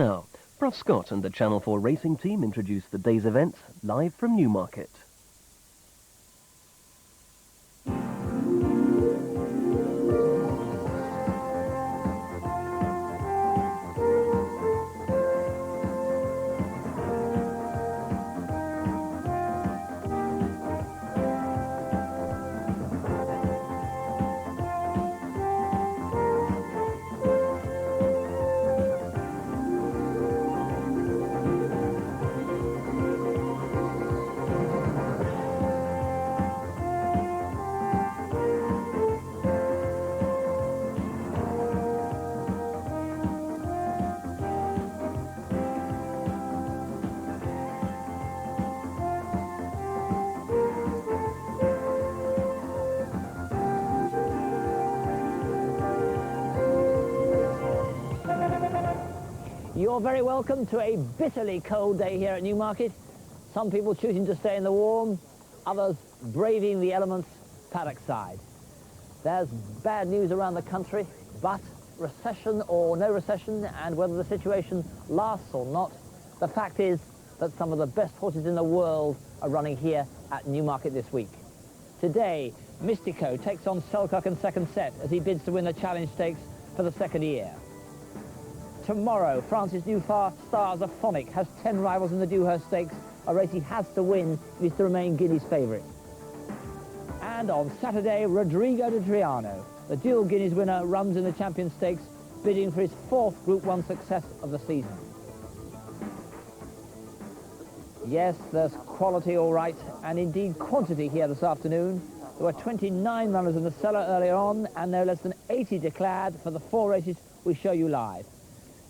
Now, Russ Scott and the Channel 4 racing team introduce the day's events live from Newmarket. You're very welcome to a bitterly cold day here at Newmarket. Some people choosing to stay in the warm, others braving the elements paddock side. There's bad news around the country, but recession or no recession, and whether the situation lasts or not, the fact is that some of the best horses in the world are running here at Newmarket this week. Today, Mystico takes on Selkirk in second set as he bids to win the Challenge Stakes for the second year. Tomorrow, France's new fast star, Zaphonic, has 10 rivals in the Dewhurst Stakes, a race he has to win if he's to remain Guinea's favourite. And on Saturday, Rodrigo de Triano, the dual Guineas winner, runs in the Champion Stakes, bidding for his fourth Group 1 success of the season. Yes, there's quality all right, and indeed quantity here this afternoon. There were 29 runners in the cellar earlier on, and no less than 80 declared for the 4 races we show you live.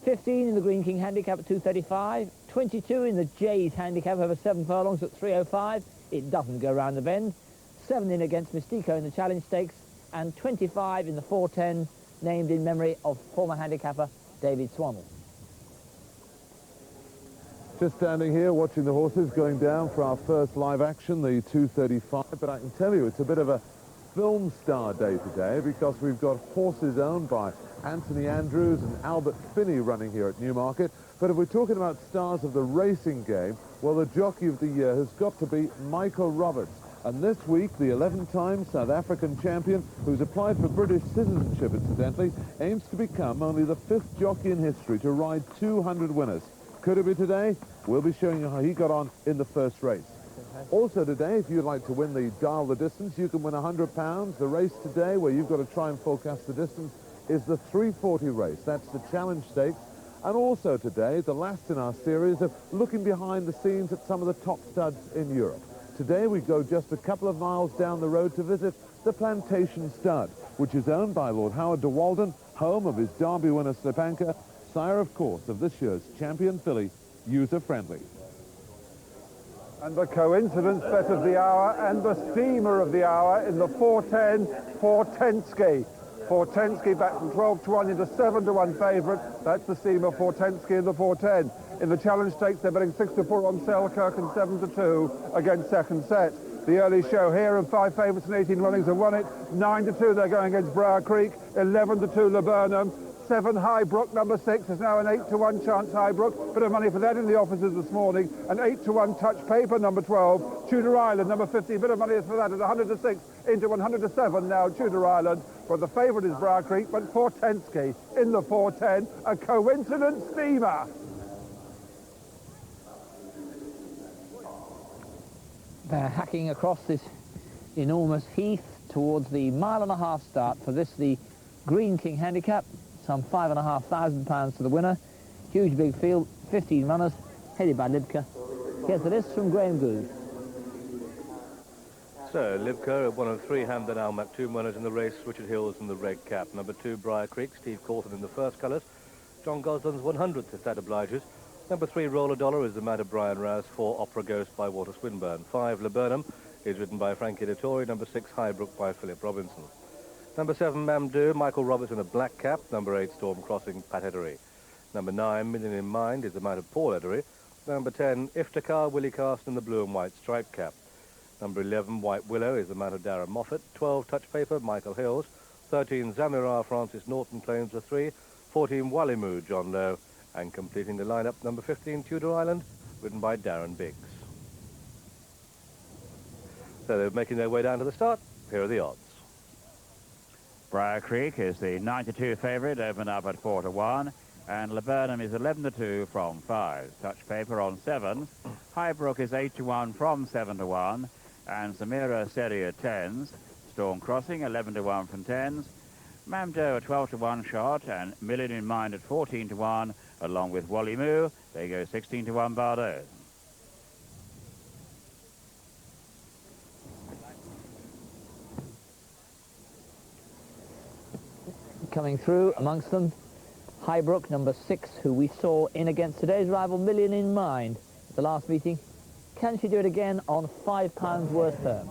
15 in the Green King handicap at 235, 22 in the Jade handicap over 7 furlongs at 305. It doesn't go round the bend. 7 in against Mystico in the Challenge Stakes, and 25 in the 410, named in memory of former handicapper David Swammell. Just standing here watching the horses going down for our first live action, the 235, but I can tell you it's a bit of a film star day today because we've got horses owned by Anthony Andrews and Albert Finney running here at Newmarket. But if we're talking about stars of the racing game, well, the jockey of the year has got to be Michael Roberts. And this week, the 11-time South African champion, who's applied for British citizenship, incidentally, aims to become only the 5th jockey in history to ride 200 winners. Could it be today? We'll be showing you how he got on in the first race. Also today, if you'd like to win the Dial the Distance, you can win £100. The race today, where you've got to try and forecast the distance, is the 340 race. That's the Challenge Stakes. And also today, the last in our series of looking behind the scenes at some of the top studs in Europe. Today we go just a couple of miles down the road to visit the Plantation Stud, which is owned by Lord Howard de Walden, home of his Derby winner Slepanka, sire, of course, of this year's champion filly, User Friendly. And the coincidence bet of the hour and the steamer of the hour in the 410 for Tensky. Fortensky back from 12 to 1 into 7 to 1 favourite. That's the steamer Fortensky in the 410. In the Challenge Stakes, they're betting 6 to 4 on Selkirk and 7 to 2 against second set. The early show here, and 5 favourites and 18 runnings have won it. 9 to 2 they're going against Briar Creek. 11 to 2 Laburnum. 7 Highbrook, number 6, is now an 8 to 1 chance Highbrook. Bit of money for that in the offices this morning. An 8 to 1 Touch Paper, number 12. Tudor Island, number 50. Bit of money is for that at 100 to 6 into 100 to 7 now, Tudor Island. But the favourite is Briar Creek, but Fortensky in the 410. A coincident steamer. They're hacking across this enormous heath towards the mile-and-a-half start for this, the Green King handicap. Some £5,500 to the winner. Huge big field, 15 runners, headed by Libka. Here's the list from Graham Gould. So, Libka, one of 3 Hamden Al Maktoum winners in the race, Richard Hills in the red cap. Number 2, Briar Creek, Steve Corton in the first colours. John Goslin's 100th, if that obliges. Number 3, Roller Dollar, is the man of Brian Rouse. 4, Opera Ghost by Walter Swinburne. 5, Laburnum, is ridden by Frankie Dettori. Number 6, Highbrook by Philip Robinson. Number 7, Mamdou, Michael Roberts in a black cap. Number 8, Storm Crossing, Pat Edery. Number 9, Million in Mind, is the man of Paul Edery. Number 10, Iftikhar, Willie Carson in the blue and white striped cap. Number 11, White Willow, is the man of Darren Moffat. 12, Touch Paper, Michael Hills. 13, Zamira, Francis Norton claims the 3. 14, Wallimoo, John Lowe. And completing the lineup, number 15, Tudor Island, ridden by Darren Biggs. So they're making their way down to the start. Here are the odds. Briar Creek is the 92 favourite, opened up at 4-1, and Laburnum is 11-2 from 5. Touch paper on 7. Highbrook is 8-1 from 7-1, and Samira Seri at 10s. Storm Crossing 11-1 from 10s. Mamdo a 12-1 shot, and Million in Mind at 14-1, along with Wally Moo. They go 16-1 Bardo. Coming through amongst them, Highbrook, number 6, who we saw in against today's rival, Million in Mind, at the last meeting. Can she do it again on £5 worth terms?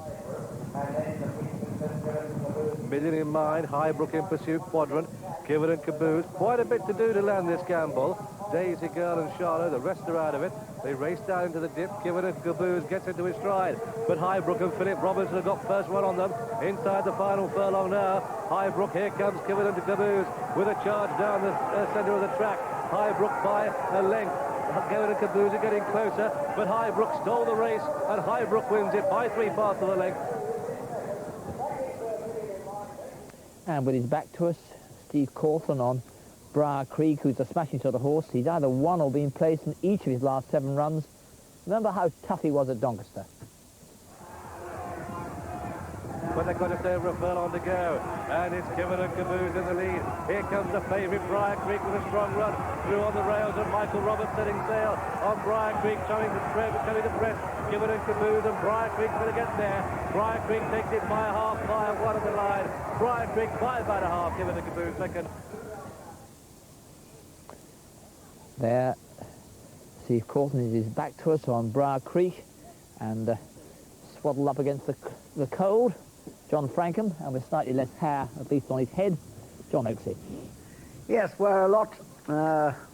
Million in Mind, Highbrook in pursuit, quadrant, Give It and Caboose. Quite a bit to do to land this gamble. Daisy Girl and Charlotte, the rest are out of it. They race down into the dip. Give It and Caboose gets into his stride. But Highbrook and Philip Robertson have got first one on them. Inside the final furlong now. Highbrook, here comes Give It and Caboose with a charge down the centre of the track. Highbrook by a length. Give It and Caboose are getting closer, but Highbrook stole the race, and Highbrook wins it by 3 parts of the length. And with his back to us, Steve Cawthon on Briar Creek, who's a smashing sort of horse. He's either won or been placed in each of his last 7 runs. Remember how tough he was at Doncaster. But they've got just over a furlong to go, and it's Give It and Caboose in the lead. Here comes the favourite, Briar Creek, with a strong run through on the rails, and Michael Roberts setting sail on Briar Creek, showing the press, coming to press. Give It and Caboose, and Briar Creek's going to get there. Briar Creek takes it by a half, by 1 of the line. Briar Creek by about a half. Give It and Caboose second. There, Steve Cawthon is his back to us on Briar Creek, and swaddled up against the cold. John Frankham, and with slightly less hair, at least on his head, John Oaksey. Yes, we're a lot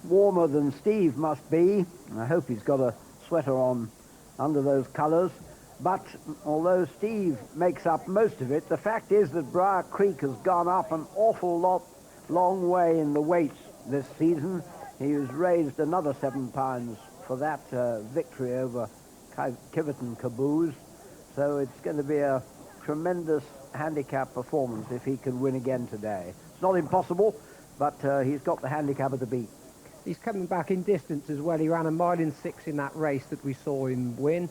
warmer than Steve must be. I hope he's got a sweater on under those colours. But although Steve makes up most of it, the fact is that Briar Creek has gone up an long way in the weights this season. He was raised another £7 for that victory over Give It and Caboose. So it's going to be a tremendous handicap performance if he can win again today. It's not impossible, but he's got the handicap of the beat. He's coming back in distance as well. He ran 1 mile and 6 in that race that we saw him win.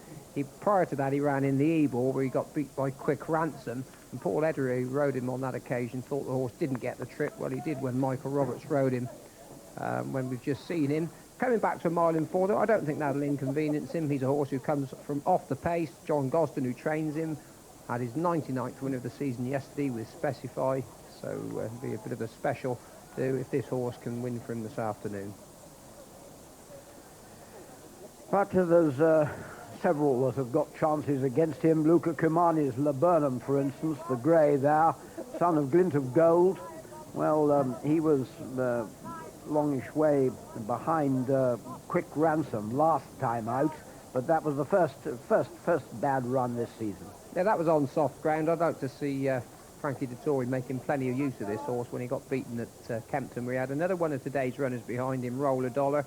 Prior to that, he ran in the Ebor, where he got beat by Quick Ransom. And Paul Edery, who rode him on that occasion, thought the horse didn't get the trip. Well, he did when Michael Roberts rode him, when we've just seen him. Coming back to 1 mile and 4, though, I don't think that'll inconvenience him. He's a horse who comes from off the pace. John Gosden, who trains him, had his 99th win of the season yesterday with Specify. So it'll be a bit of a special to if this horse can win for him this afternoon. But there's several that have got chances against him. Luca Cumani's Laburnum, for instance, the grey there, son of Glint of Gold. Well, he was longish way behind Quick Ransom last time out, but that was the first bad run this season. Yeah, that was on soft ground. I'd like to see Frankie Dettori making plenty of use of this horse when he got beaten at Kempton. We had another one of today's runners behind him, Roller Dollar.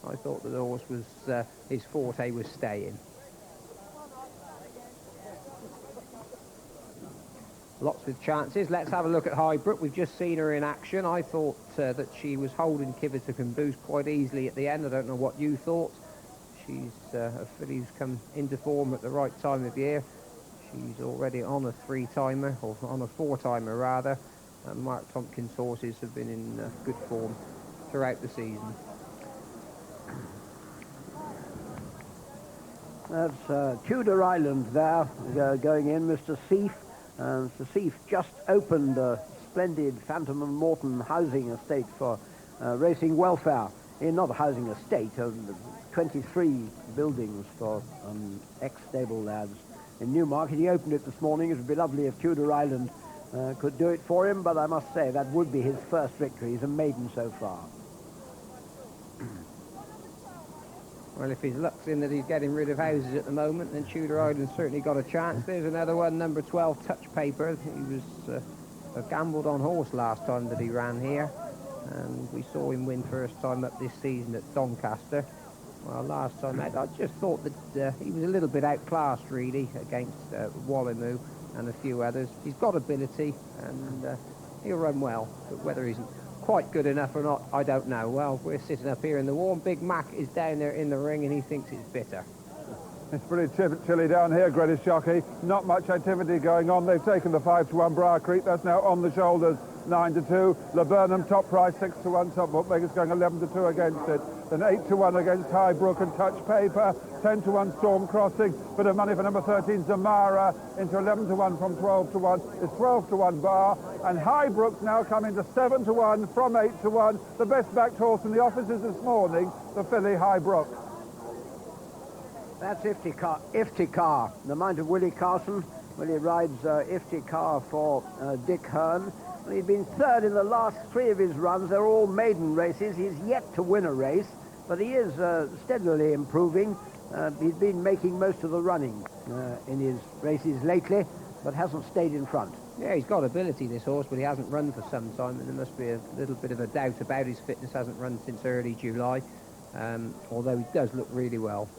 I thought that the horse was, his forte was staying. Lots of chances. Let's have a look at Highbrook. We've just seen her in action. I thought that she was holding Give It and Caboose quite easily at the end. I don't know what you thought. She's a filly who's come into form at the right time of year. She's already on a 3-timer, or on a 4-timer rather. And Mark Tompkins' horses have been in good form throughout the season. That's Tudor Island there, going in, Mr. Seif. Mr. Seif just opened a splendid Phantom and Morton housing estate for racing welfare. Not a housing estate, 23 buildings for ex-stable lads in Newmarket. He opened it this morning. It would be lovely if Tudor Island could do it for him, but I must say that would be his first victory. He's a maiden so far. Well, if his luck's in that he's getting rid of houses at the moment, then Tudor Island's certainly got a chance. There's another one, number 12, Touch Paper. He was a gambled on horse last time that he ran here. and we saw him win first time up this season at Doncaster. Well, last time out, I just thought that he was a little bit outclassed, really, against Wallimoo and a few others. He's got ability, and he'll run well, but whether he's quite good enough or not, I don't know. Well, we're sitting up here in the warm. Big Mac is down there in the ring, and he thinks it's bitter. It's pretty chilly down here, Greenwich Jockey. Not much activity going on. They've taken the 5-1 Briar Creek. That's now on the shoulders, 9-2. Laburnum, top price, 6-1. Top bookmakers going 11-2 against it. Then 8-1 against Highbrook and Touch Paper. 10-1 Storm Crossing. Bit of money for number 13, Zamara, into 11-1 from 12-1. It's 12-1 Bar. And Highbrook's now coming to 7-1 from 8-1. The best backed horse in the offices this morning, the filly Highbrook. That's Iftikhar, the mind of Willie Carson. Willie rides Iftikhar for Dick Hearn. Well, he's been third in the last 3 of his runs. They're all maiden races. He's yet to win a race, but he is steadily improving. He's been making most of the running in his races lately, but hasn't stayed in front. Yeah, he's got ability, this horse, but he hasn't run for some time, and there must be a little bit of a doubt about his fitness. Hasn't run since early July, although he does look really well.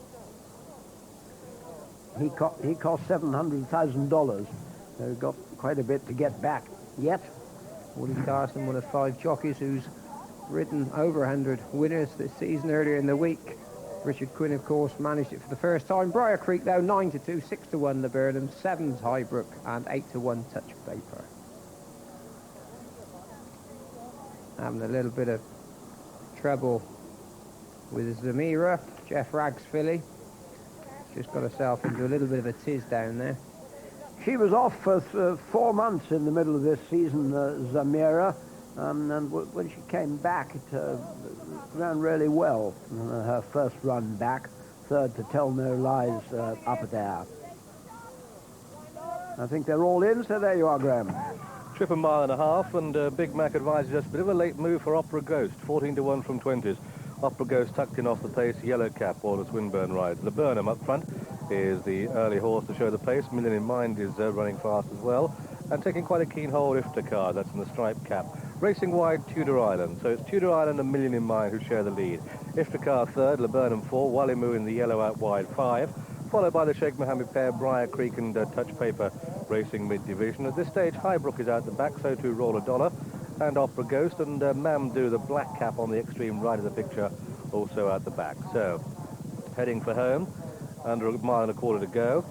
He cost $700,000, so he's got quite a bit to get back yet. Willie Carson, one of 5 jockeys who's ridden over 100 winners this season earlier in the week. Richard Quinn, of course, managed it for the first time. Briar Creek, though, 9-2, 6-1 Laburnum, 7's Highbrook, and 8-1 Touch Paper. Having a little bit of trouble with Zamira, Jeff Ragg's filly. Just got herself into a little bit of a tiz down there. She was off for 4 months in the middle of this season, Zamira, and when she came back, it ran really well. Her first run back, third to Tell No Lies up there. I think they're all in, so there you are, Graham. Trip 1.5 miles, and Big Mac advises us a bit of a late move for Opera Ghost, 14-1 from 20s. Opera Ghost tucked in off the pace, Yellow Cap, Wallace Winburn rides. Laburnum up front is the early horse to show the pace. Million in Mind is running fast as well, and taking quite a keen hold Iftikhar, that's in the striped cap. Racing wide, Tudor Island, so it's Tudor Island and Million in Mind who share the lead. Iftikhar third, Laburnum 4, Wallimoo in the yellow out wide 5, followed by the Sheikh Mohammed pair, Briar Creek and Touch Paper racing mid-division. At this stage, Highbrook is out the back, so too Roll a Dollar and Opera Ghost, and Mamdou, the black cap on the extreme right of the picture, also at the back. So, heading for home, under 1.25 miles to go.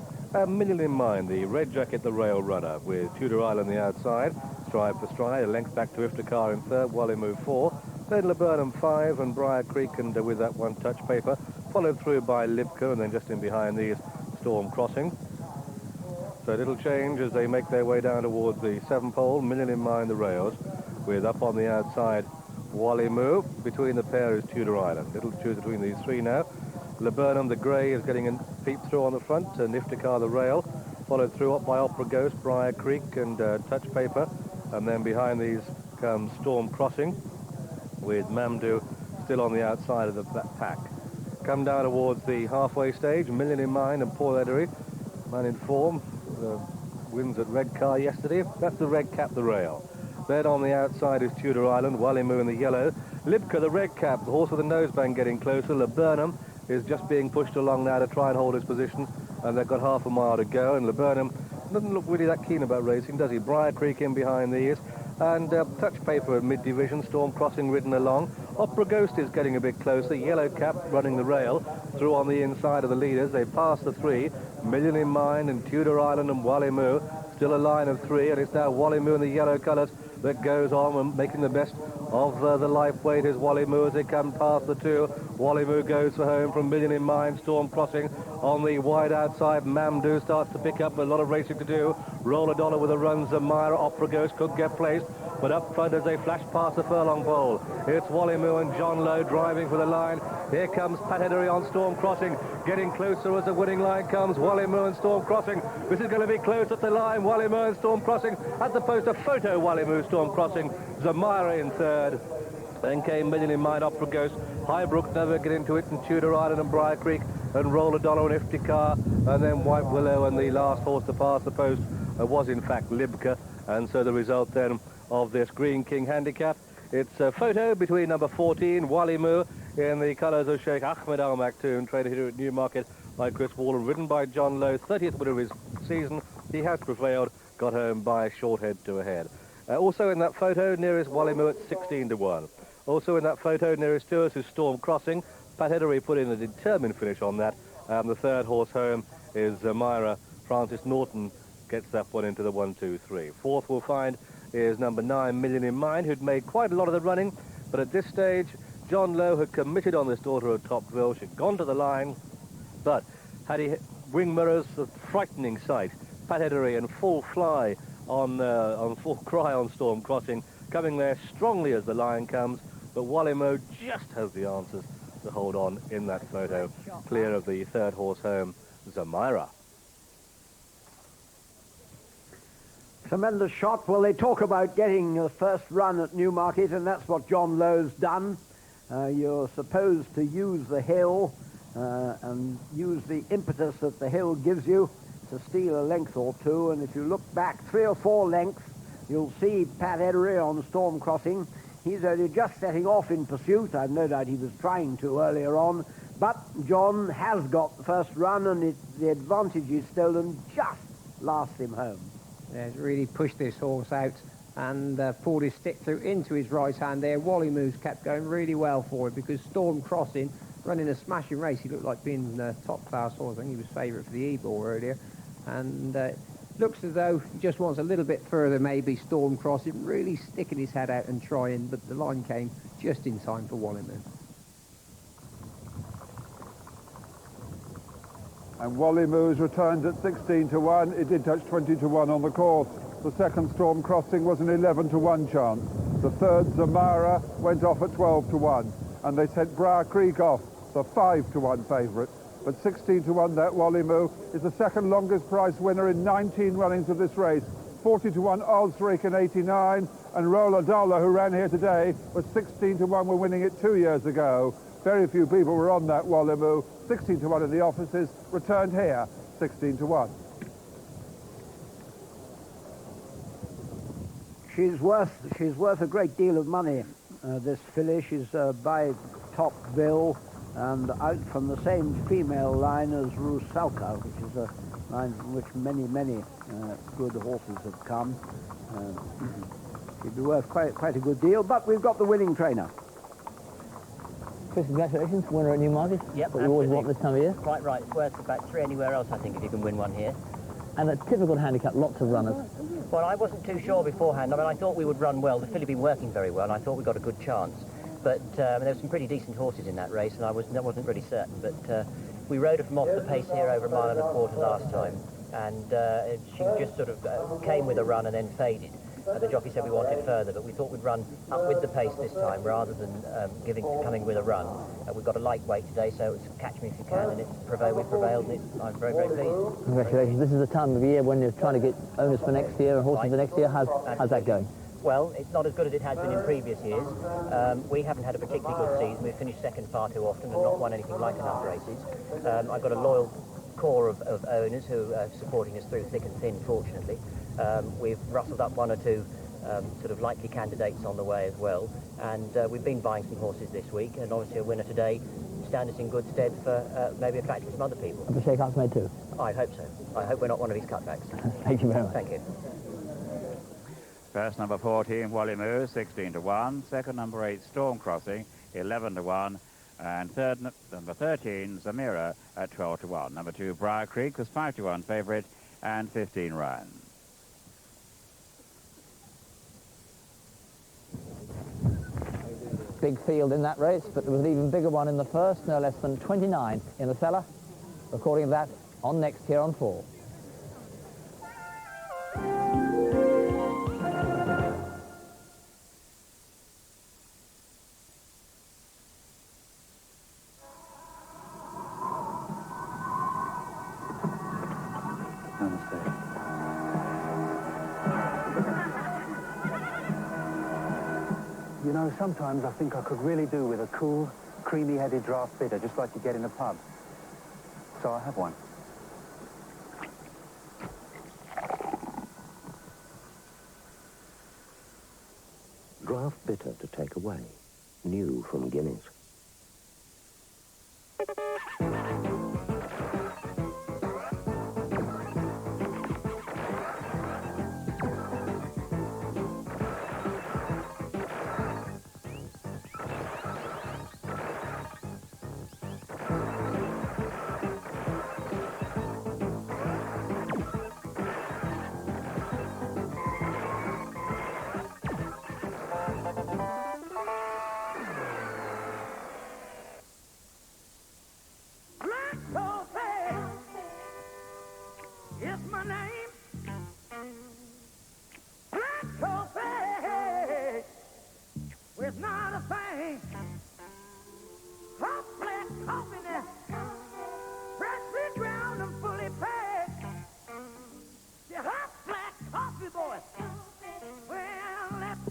Million in Mind, the red jacket, the rail runner, with Tudor Island the outside, stride for stride, a length back to Iftikhar in third, Wallimoo 4, then Laburnum 5, and Briar Creek, and with that one Touch Paper, followed through by Libka, and then just in behind these, Storm Crossing. So a little change as they make their way down towards the 7th pole, Million in Mind the rails, with up on the outside Wallimoo. Between the pair is Tudor Island. Little choose between these 3 now. Laburnum, the grey, is getting a peep through on the front, and Iftikhar, the rail, followed through up by Opera Ghost, Briar Creek, and Touch Paper. And then behind these comes Storm Crossing, with Mamdou still on the outside of the pack. Come down towards the halfway stage, Million in Mind and Paul Edery, man in form, wins at Redcar yesterday. That's the red cap, the rail. Then on the outside is Tudor Island, Wallimoo in the yellow. Libka, the red cap, the horse with the noseband getting closer. Laburnum is just being pushed along now to try and hold his position, and they've got 1/2 mile to go, and Laburnum doesn't look really that keen about racing, does he? Briar Creek in behind these, and Touch Paper at mid-division, Storm Crossing ridden along. Opera Ghost is getting a bit closer, Yellow Cap running the rail through on the inside of the leaders. They pass the 3, Million in Mind and Tudor Island and Wallimoo, still a line of 3, and it's now Wallimoo in the yellow colours that goes on and making the best of the life weight is Wallimoo as they come past the 2. Wallimoo goes for home from Million in Mind. Storm Crossing on the wide outside. Mamdou starts to pick up, a lot of racing to do. Roll a Dollar with a run. Zamira, Opera Ghost could get placed, but up front as they flash past the furlong pole, it's Wallimoo and John Lowe driving for the line. Here comes Pat Edery on Storm Crossing, getting closer as the winning line comes. Wallimoo and Storm Crossing. This is going to be close at the line. Wallimoo and Storm Crossing at the post. A photo Wallimoo, Storm Crossing. Zamira in third. Then came Million in Mind, Opera Ghost. Highbrook never get into it, and Tudor Island and Briar Creek, and Roll a Dollar and Iftikhar, and then White Willow, and the last horse to pass the post was in fact Libka. And so the result then of this Green King handicap It's a photo between number 14, Walimu, in the colours of Sheikh Ahmed Al Maktoum, traded here at Newmarket by Chris Wall and ridden by John Lowe, 30th winner of his season. He has prevailed, got home by a short head to a head. Also in that photo, nearest Walimu at 16 to 1. Also in that photo, nearest to us is Storm Crossing. Pat Edery put in a determined finish on that. The third horse home is Myra. Francis Norton gets that one into the 1, 2, 3. Fourth we'll find is number 9, Million in Mind, who'd made quite a lot of the running, but at this stage, John Lowe had committed on this Daughter of Topville. She'd gone to the line, but had he wing mirrors, a frightening sight. Pat Edery in full fly on full cry on Storm Crossing, coming there strongly as the line comes, but Walimu just has the answers to hold on in that photo, clear of the third horse home, Zamira. Tremendous shot. Well, they talk about getting the first run at Newmarket, and that's what John Lowe's done. You're supposed to use the hill and use the impetus that the hill gives you to steal a length or two, and if you look back 3 or 4 lengths, you'll see Pat Edery on Storm Crossing. He's only just setting off in pursuit. I've no doubt he was trying to earlier on, but John has got the first run, and the advantage is stolen just last him home. Yeah, he's really pushed this horse out and pulled his stick through into his right hand there. Walimu's kept going really well for it because Storm Crossing, running a smashing race, he looked like being a top-class horse. I think he was favourite for the E-Ball earlier. And looks as though he just wants a little bit further, maybe, Storm Crossing, really sticking his head out and trying, but the line came just in time for Walimu. And Walimu's returned at 16 to 1. It did touch 20 to 1 on the course. The second Storm Crossing was an 11 to 1 chance. The third, Zamara, went off at 12 to 1. And they sent Briar Creek off, the 5 to 1 favourite. But 16 to 1, that Walimu is the second longest price winner in 19 runnings of this race. 40 to 1 Osric in 89. And Roller Dollar, who ran here today, was 16 to 1 when winning it 2 years ago. Very few people were on that Walimu. 16 to 1 in the offices, returned here 16 to 1. She's worth a great deal of money. This filly, she's by Topville and out from the same female line as Rusalka, which is a line from which many good horses have come. She'd be worth quite a good deal, but we've got the winning trainer. Chris, congratulations, winner at Newmarket. Yep, what you always want this time of year. Quite right. It's worth about 3 anywhere else, I think, if you can win one here. And a typical handicap, lots of runners. Well, I wasn't too sure beforehand. I mean, I thought we would run well. The filly had been working very well, and I thought we got a good chance. But there were some pretty decent horses in that race, and I wasn't really certain. But we rode her from off the pace here over 1.25 miles last time, and she just sort of came with a run and then faded. The jockey said we wanted further, but we thought we'd run up with the pace this time rather than coming with a run. We've got a lightweight today, so it's catch me if you can, and we prevailed, and I'm very, very pleased. Congratulations. This is the time of year when you're trying to get owners for next year and horses for next year. How's that going? Well, it's not as good as it has been in previous years. We haven't had a particularly good season. We've finished second far too often and not won anything like enough races. I've got a loyal core of owners who are supporting us through thick and thin, fortunately. We've rustled up 1 or 2 sort of likely candidates on the way as well, and we've been buying some horses this week, and obviously a winner today stand us in good stead for maybe attracting some other people. And for Sheikh Ahmed too? I hope so. I hope we're not one of his cutbacks. Thank you very much. Thank you. First number 14, Walimu, 16 to 1. Second number 8, Storm Crossing, 11 to 1. And third number 13, Zamira, at 12 to 1. Number 2, Briar Creek, was 5 to 1 favourite and 15 runs. Big field in that race, but there was an even bigger one in the first, no less than 29 in the cellar. Recording that on next here on 4. You know, sometimes I think I could really do with a cool, creamy-headed draft bitter, just like you get in a pub. So I have one. draft bitter to take away, new from Guinness.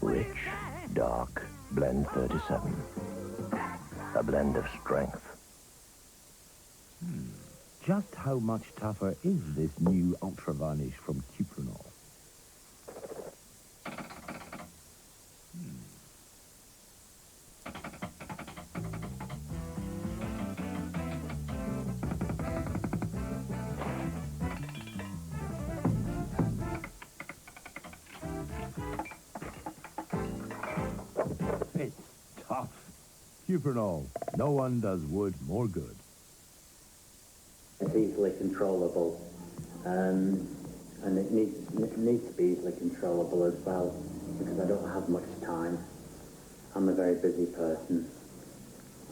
Rich, dark, blend 37. A blend of strength. Just how much tougher is this new Ultra Varnish from Cochrane? It's tough. Cochrane. No one does wood more good. It's easily controllable, and it needs to be easily controllable as well, because I don't have much time. I'm a very busy person,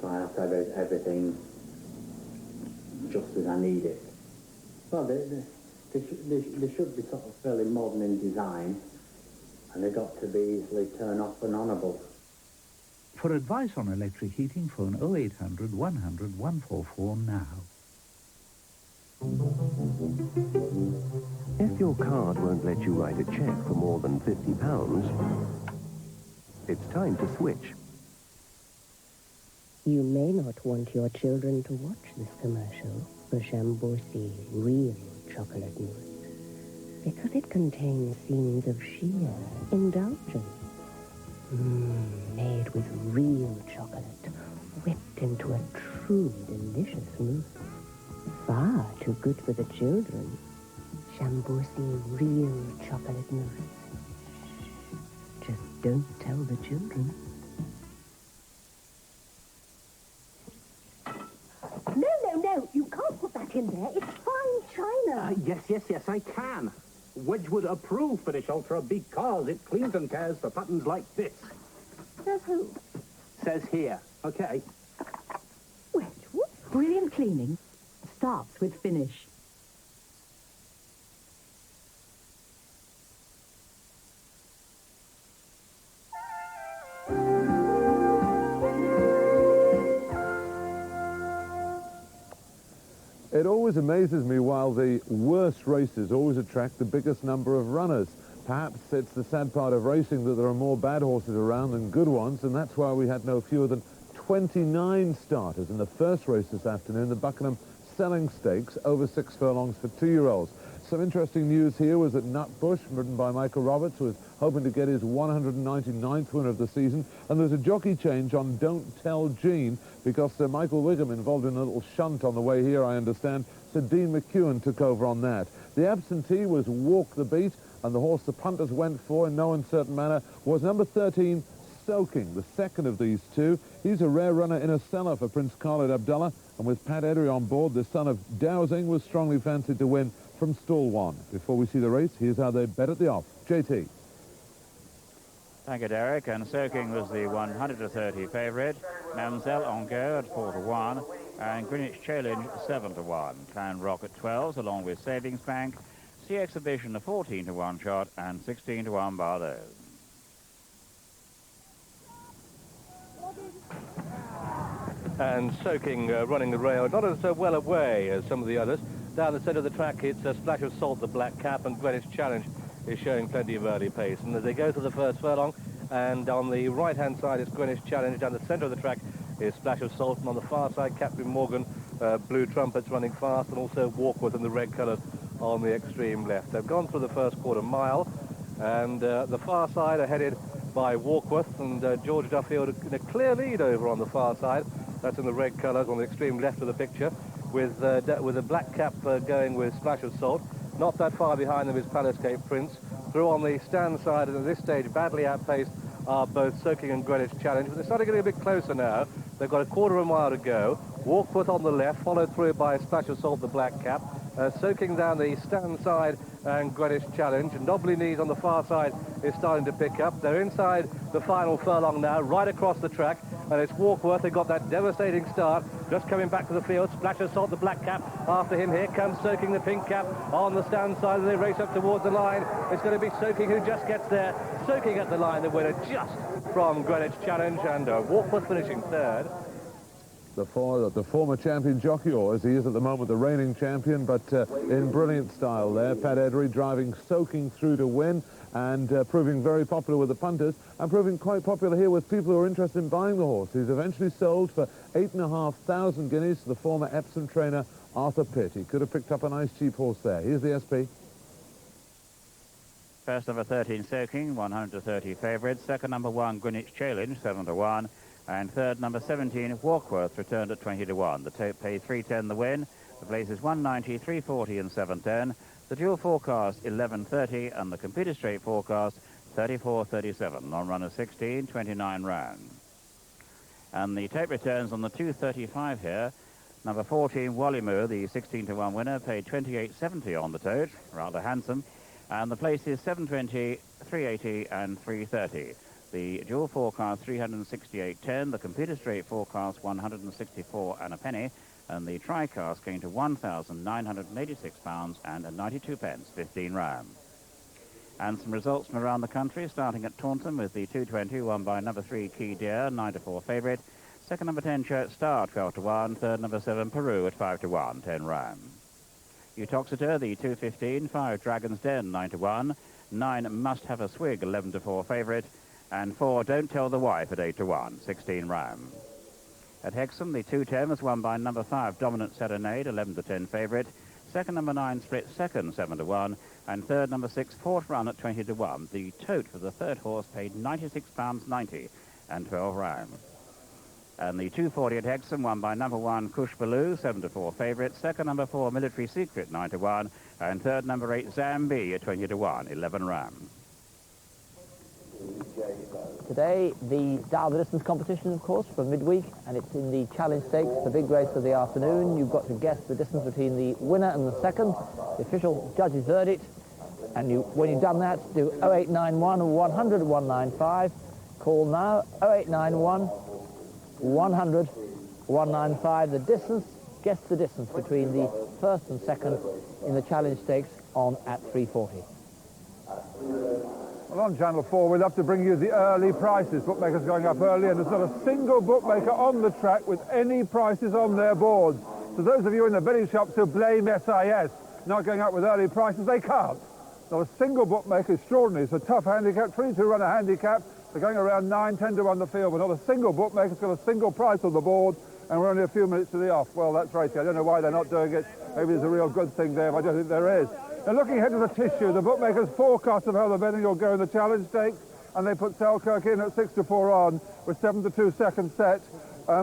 so I have to have everything just as I need it. Well, they should be sort of fairly modern in design, and they've got to be easily turn off and onable. For advice on electric heating, phone 0800 100 144 now. If your card won't let you write a cheque for more than £50, it's time to switch. You may not want your children to watch this commercial for Chambourcy real chocolate mousse, because it contains scenes of sheer indulgence. Made with real chocolate, whipped into a truly delicious mousse. Far too good for the children. Chambourcy real chocolate mousse. Just don't tell the children. No, you can't put that in there. It's fine china. Yes, I can. Wedgwood approved British Ultra because it cleans and cares for patterns like this. Says who? Says here. Okay. Wedgwood? Brilliant cleaning starts with finish. It always amazes me while the worst races always attract the biggest number of runners. Perhaps it's the sad part of racing that there are more bad horses around than good ones, and that's why we had no fewer than 29 starters in the first race this afternoon, the Buckingham Selling Stakes, over 6 furlongs for 2-year-olds. Some interesting news here was that Nutbush, ridden by Michael Roberts, was hoping to get his 199th winner of the season, and there's a jockey change on Don't Tell Jean, because Sir Michael Wigham, involved in a little shunt on the way here, I understand, Sir Dean McEwen took over on that. The absentee was Walk the Beat, and the horse the punters went for in no uncertain manner was number 13, Soaking, the second of these two. He's a rare runner in a cellar for Prince Khalid Abdullah, and with Pat Eddery on board, the son of Dowsing was strongly fancied to win from stall 1. Before we see the race, here's how they bet at the off. JT. Thank you, Derek. And Soaking was the 130 favourite. Mamselle en Go at 4-1. And Greenwich Challenge 7-1. Clan Rock at 12, along with Savings Bank. Sea Exhibition a 14-1 shot and 16-1 Barlow. And Soaking running the rail, not as well away as some of the others. Down the centre of the track, it's a Splash of Salt, the black cap, and Greenwich Challenge is showing plenty of early pace. And as they go to the first furlong, and on the right-hand side is Greenwich Challenge. Down the centre of the track is Splash of Salt, and on the far side, Captain Morgan, Blue Trumpets running fast, and also Warkworth in the red colours on the extreme left. They've gone through the first quarter mile, and the far side are headed by Warkworth, and George Duffield in a clear lead over on the far side. That's in the red colours on the extreme left of the picture, with a black cap going with Splash of Salt. Not that far behind them is Palace Cape Prince. Through on the stand side, and at this stage badly outpaced are both Soaking and Greenwich Challenge, but they're starting getting a bit closer now. They've got a quarter of a mile to go. Warkworth on the left, followed through by Splash of Salt, the black cap. Soaking down the stand side and Greenwich Challenge, and Knobbly Knees on the far side is starting to pick up. They're inside the final furlong now, right across the track, and it's Warkworth. They got that devastating start, just coming back to the field. Splash of Salt, the black cap, after him. Here comes Soaking, the pink cap, on the stand side, and they race up towards the line. It's going to be Soaking who just gets there. Soaking at the line, the winner just from Greenwich Challenge, and Warkworth finishing third. The former champion jockey, or as he is at the moment, the reigning champion, but in brilliant style there. Pat Eddery driving Soaking through to win, and proving very popular with the punters, and proving quite popular here with people who are interested in buying the horse. He's eventually sold for 8,500 guineas to the former Epsom trainer Arthur Pitt. He could have picked up a nice cheap horse there. Here's the SP. First number 13, Soaking, 130 favourites. Second number 1, Greenwich Challenge, 7-1. And third, number 17, Warkworth, returned at 20-1. The tote paid 310 the win. The places 190, 340 and 710. The dual forecast 11.30 and the computer straight forecast 34.37. Non-runner 16, 29 rounds. And the tape returns on the 2.35 here. Number 14, Wallymoo, the 16-1 winner, paid 28.70 on the tote, rather handsome. And the places 720, 380 and 330. The dual forecast 368.10, the computer straight forecast 164 and a penny, and the tri-cast came to £1,986 and 92 pence, 15 rounds. And some results from around the country, starting at Taunton with the 220 won by number 3 Key Deer, 9-4 favourite. Second number 10 Church Star, 12-1. Third number 7 Peru at 5-1, 10 rounds. Utoxeter, the 215, 5 Dragon's Den, 9-1. 9 Must Have a Swig, 11-4 favourite. And 4 Don't Tell the Wife at 8-1, 16 rounds. At Hexham, the 210 was won by number 5 Dominant Serenade, 11-10 favourite. Second number 9 Split Second, 7-1. And third number 6 Fourth Run at 20-1. The tote for the third horse paid £96.90 and 12 rounds. And the 240 at Hexham won by number 1 Kush Baloo, 7-4 favourite. Second number 4 Military Secret, 9-1. And third number 8 Zambi at 20-1, 11 rounds. Today, the Dial the Distance competition, of course, for midweek, and it's in the Challenge Stakes, the big race of the afternoon. You've got to guess the distance between the winner and the second, the official judge's verdict, and when you've done that, do 0891 100 195. Call now, 0891 100 195. The distance, guess the distance between the first and second in the Challenge Stakes on at 3:40. Well, on Channel 4, we'll have to bring you the early prices. Bookmakers going up early, and there's not a single bookmaker on the track with any prices on their boards. So those of you in the betting shops who blame SIS not going up with early prices, they can't. Not a single bookmaker. Extraordinary. It's a tough handicap, 22-runner handicap. They're going around 9, 10 to 1 the field, but not a single bookmaker's got a single price on the board, and we're only a few minutes to the off. Well, that's racy. I don't know why they're not doing it. Maybe there's a real good thing there, but I don't think there is. Now, looking ahead to the tissue, the bookmakers forecast of how the betting will go in the Challenge Stakes, and they put Selkirk in at 6-4 on, with 7-2 second set.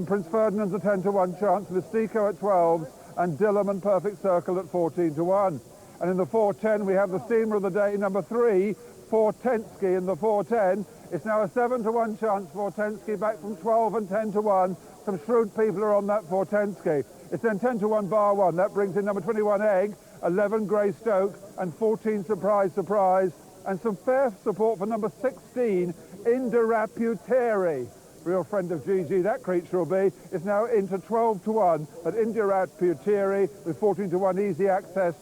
Prince Ferdinand's a 10-1 chance, Mystico at 12s, and Dillam and Perfect Circle at 14-1. And in the 410, we have the steamer of the day, number 3, Fortensky in the 410. It's now a 7-1 chance, Fortensky, back from 12 and 10-1. Some shrewd people are on that Fortensky. It's then 10-1 bar 1. That brings in number 21 Egg, 11 Grey Stoke, and 14 Surprise Surprise, and some fair support for number 16 Indiraputeri. Real friend of GG, that creature will be. It's now into 12-1 at Indiraputeri with 14-1 Easy Access,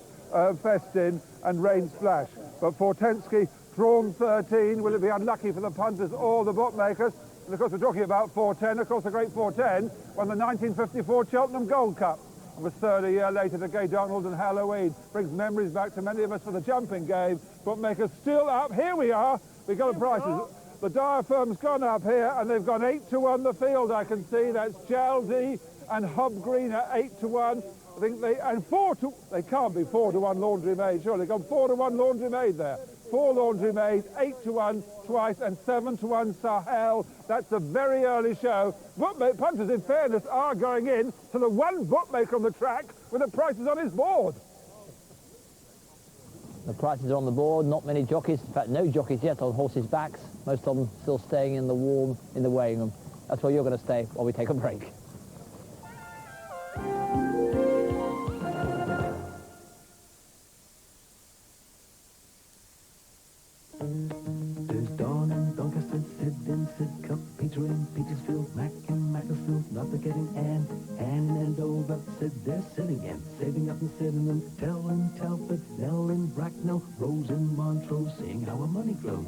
Festin and Rain Splash. But Fortensky drawn 13. Will it be unlucky for the punters or the bookmakers? And of course we're talking about 410. Of course the great 410 won the 1954 Cheltenham Gold Cup and was third a year later to Gay Donald and Halloween. Brings memories back to many of us for the jumping game. Bookmakers still up. Here we are. We've got a prices. The diaphragm's gone up here, and they've gone 8-1 the field, I can see. That's Jaldi and Hub Green at 8-1. I think they can't be 4-1 Laundry Maid, surely. They've gone 4-1 Laundry Maid there. 4 Laundry Maid, 8 to 1 twice, and 7 to 1 Sahel. That's a very early show. Bookmaker punters, in fairness, are going in to the one bookmaker on the track with the prices on his board. The prices are on the board, not many jockeys, in fact no jockeys yet on horses' backs, most of them still staying in the warm in the weighing room. That's where you're going to stay while we take a break. There's Dawn and Doncaster, Sid in Sidcup, Peter in Petersfield, Mac in Macclesfield, not forgetting Anne in Andover, Sid, there's Sid again, saving up and sitting and telling Telford, Nell in Bracknell, Rose in Montrose, seeing how our money grows.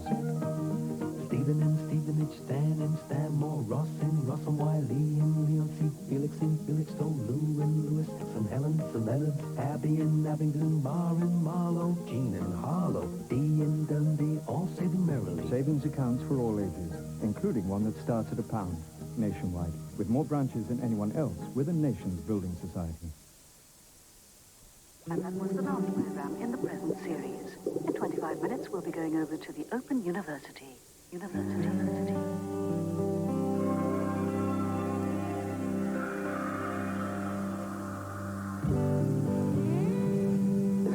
Stephen in Stevenage, Stan in Stanmore, Ross in Ross and Wiley in Leonsea, Felix in Felixstowe, Lou in Lewis, St Helens, St Leonard, Abbey in Abingdon, Mar in Marlow, Jean in Harlow, Dee in Dundee, all saving merrily. Savings accounts for all ages, including one that starts at £1, nationwide, with more branches than anyone else with a nation's building society. And that was the last program in the present series. In 25 minutes, we'll be going over to the Open University. It's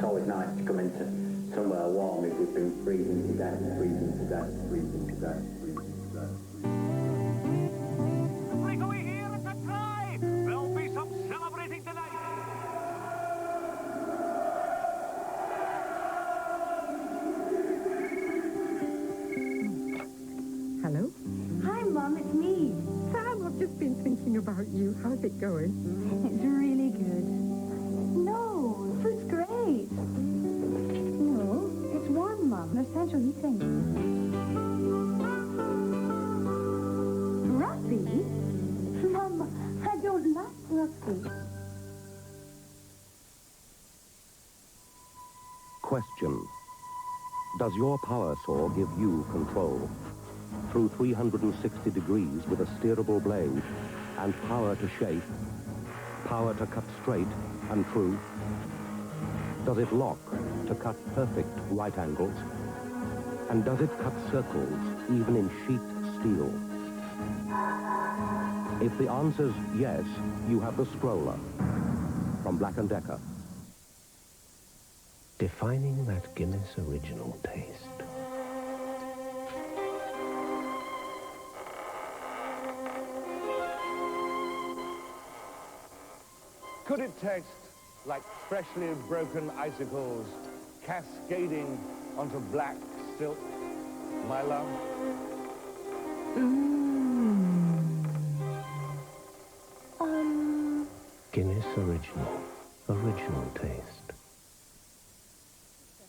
always nice to come into somewhere warm if we've been freezing to death, freezing to death, freezing to death, freezing to death. Breakaway here, it's a try! There'll be some celebrating tonight! Hello? Hi, Mum, it's me. Sam, I've just been thinking about you. How's it going? It's really good. No, the fruit's great. No, it's warm, Mum. There's central heating. Ruffy? Mum, I don't like Ruffy. Question. Does your power saw give you control? Through 360 degrees with a steerable blade, and power to shape, power to cut straight and true? Does it lock to cut perfect right angles? And does it cut circles even in sheet steel? If the answer's yes, you have the Scroller from Black & Decker. Defining that Guinness original taste. Could it taste like freshly broken icicles cascading onto black silk, my love? Guinness original taste.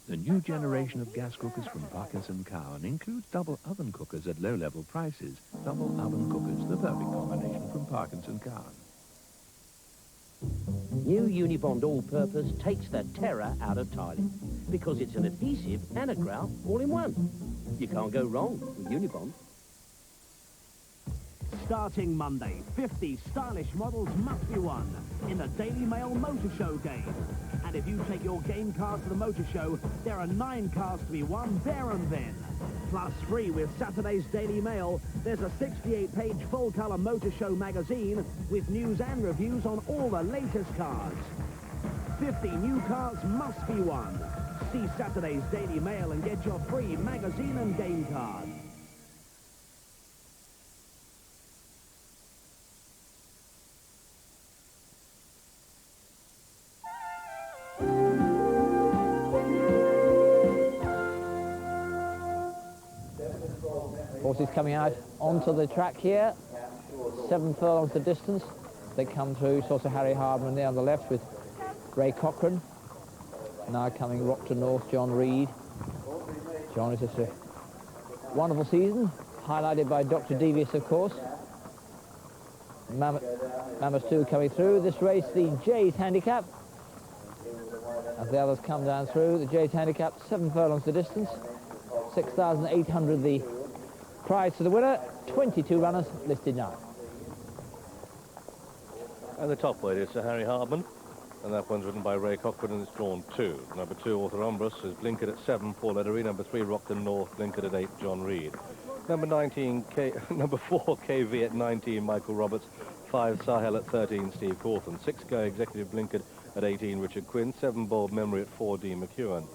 The new generation of gas cookers from Parkinson Cowan includes double oven cookers at low-level prices. Double oven cookers, the perfect combination from Parkinson Cowan. New Unibond All-Purpose takes the terror out of tiling because it's an adhesive and a grout all in one. You can't go wrong with Unibond. Starting Monday, 50 stylish models must be won in the Daily Mail Motor Show game. And if you take your game card to the motor show, there are 9 cars to be won there and then. Plus free with Saturday's Daily Mail, there's a 68-page full-colour motor show magazine with news and reviews on all the latest cars. 50 new cars must be won. See Saturday's Daily Mail and get your free magazine and game card. Horses coming out onto the track here, 7 furlongs the distance. They come through, also Harry Hardman there on the left with Ray Cochrane. Now coming rock to north, John Reed. John is just a wonderful season, highlighted by Dr. Devious, of course. Mammoth 2 coming through. This race, the Jade handicap. As the others come down through, the Jade handicap, 7 furlongs the distance. 6,800 the prize to the winner. 22 runners listed now. And the top weight is Sir Harry Hardman. and that one's ridden by Ray Cochrane, and it's drawn 2. Number 2, Orthorhombrus, is blinkered at 7, Paul Edery. Number 3, Rockton North, blinkered at 8, John Reed. Number 4, KV at 19, Michael Roberts. 5, Sahel at 13, Steve Cawthon. 6, Go Executive, blinkered at 18, Richard Quinn. 7, Bold Memory at 4, Dean McEwen.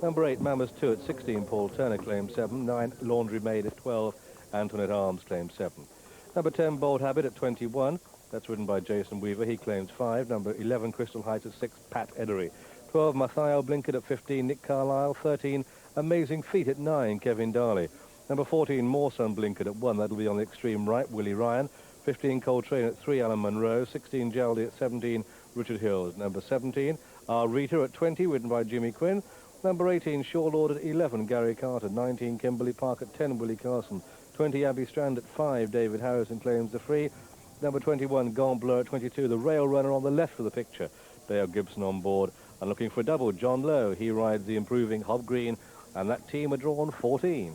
Number 8, Mammoth 2 at 16, Paul Turner claims 7. 9, Laundry Maid at 12, Antoinette Arms claims 7. Number 10, Bold Habit at 21. That's ridden by Jason Weaver. He claims 5. Number 11, Crystal Heights at 6, Pat Edery. 12, Mathayo Blinkered at 15, Nick Carlisle. 13, Amazing Feet at 9, Kevin Darley. Number 14, Moorsun Blinkered at 1. That'll be on the extreme right, Willie Ryan. 15, Coltrane at 3, Alan Munro. 16, Jaldi at 17, Richard Hills. Number 17, Our Rita at 20, ridden by Jimmy Quinn. Number 18, Shore Lord at 11, Gary Carter. 19, Kimberley Park at 10, Willie Carson. 20, Abbey Strand at 5, David Harrison claims the free. Number 21, Gone Blur at 22, the rail runner on the left of the picture. Dale Gibson on board. And looking for a double, John Lowe. He rides the improving Hob Green, and that team are drawn 14.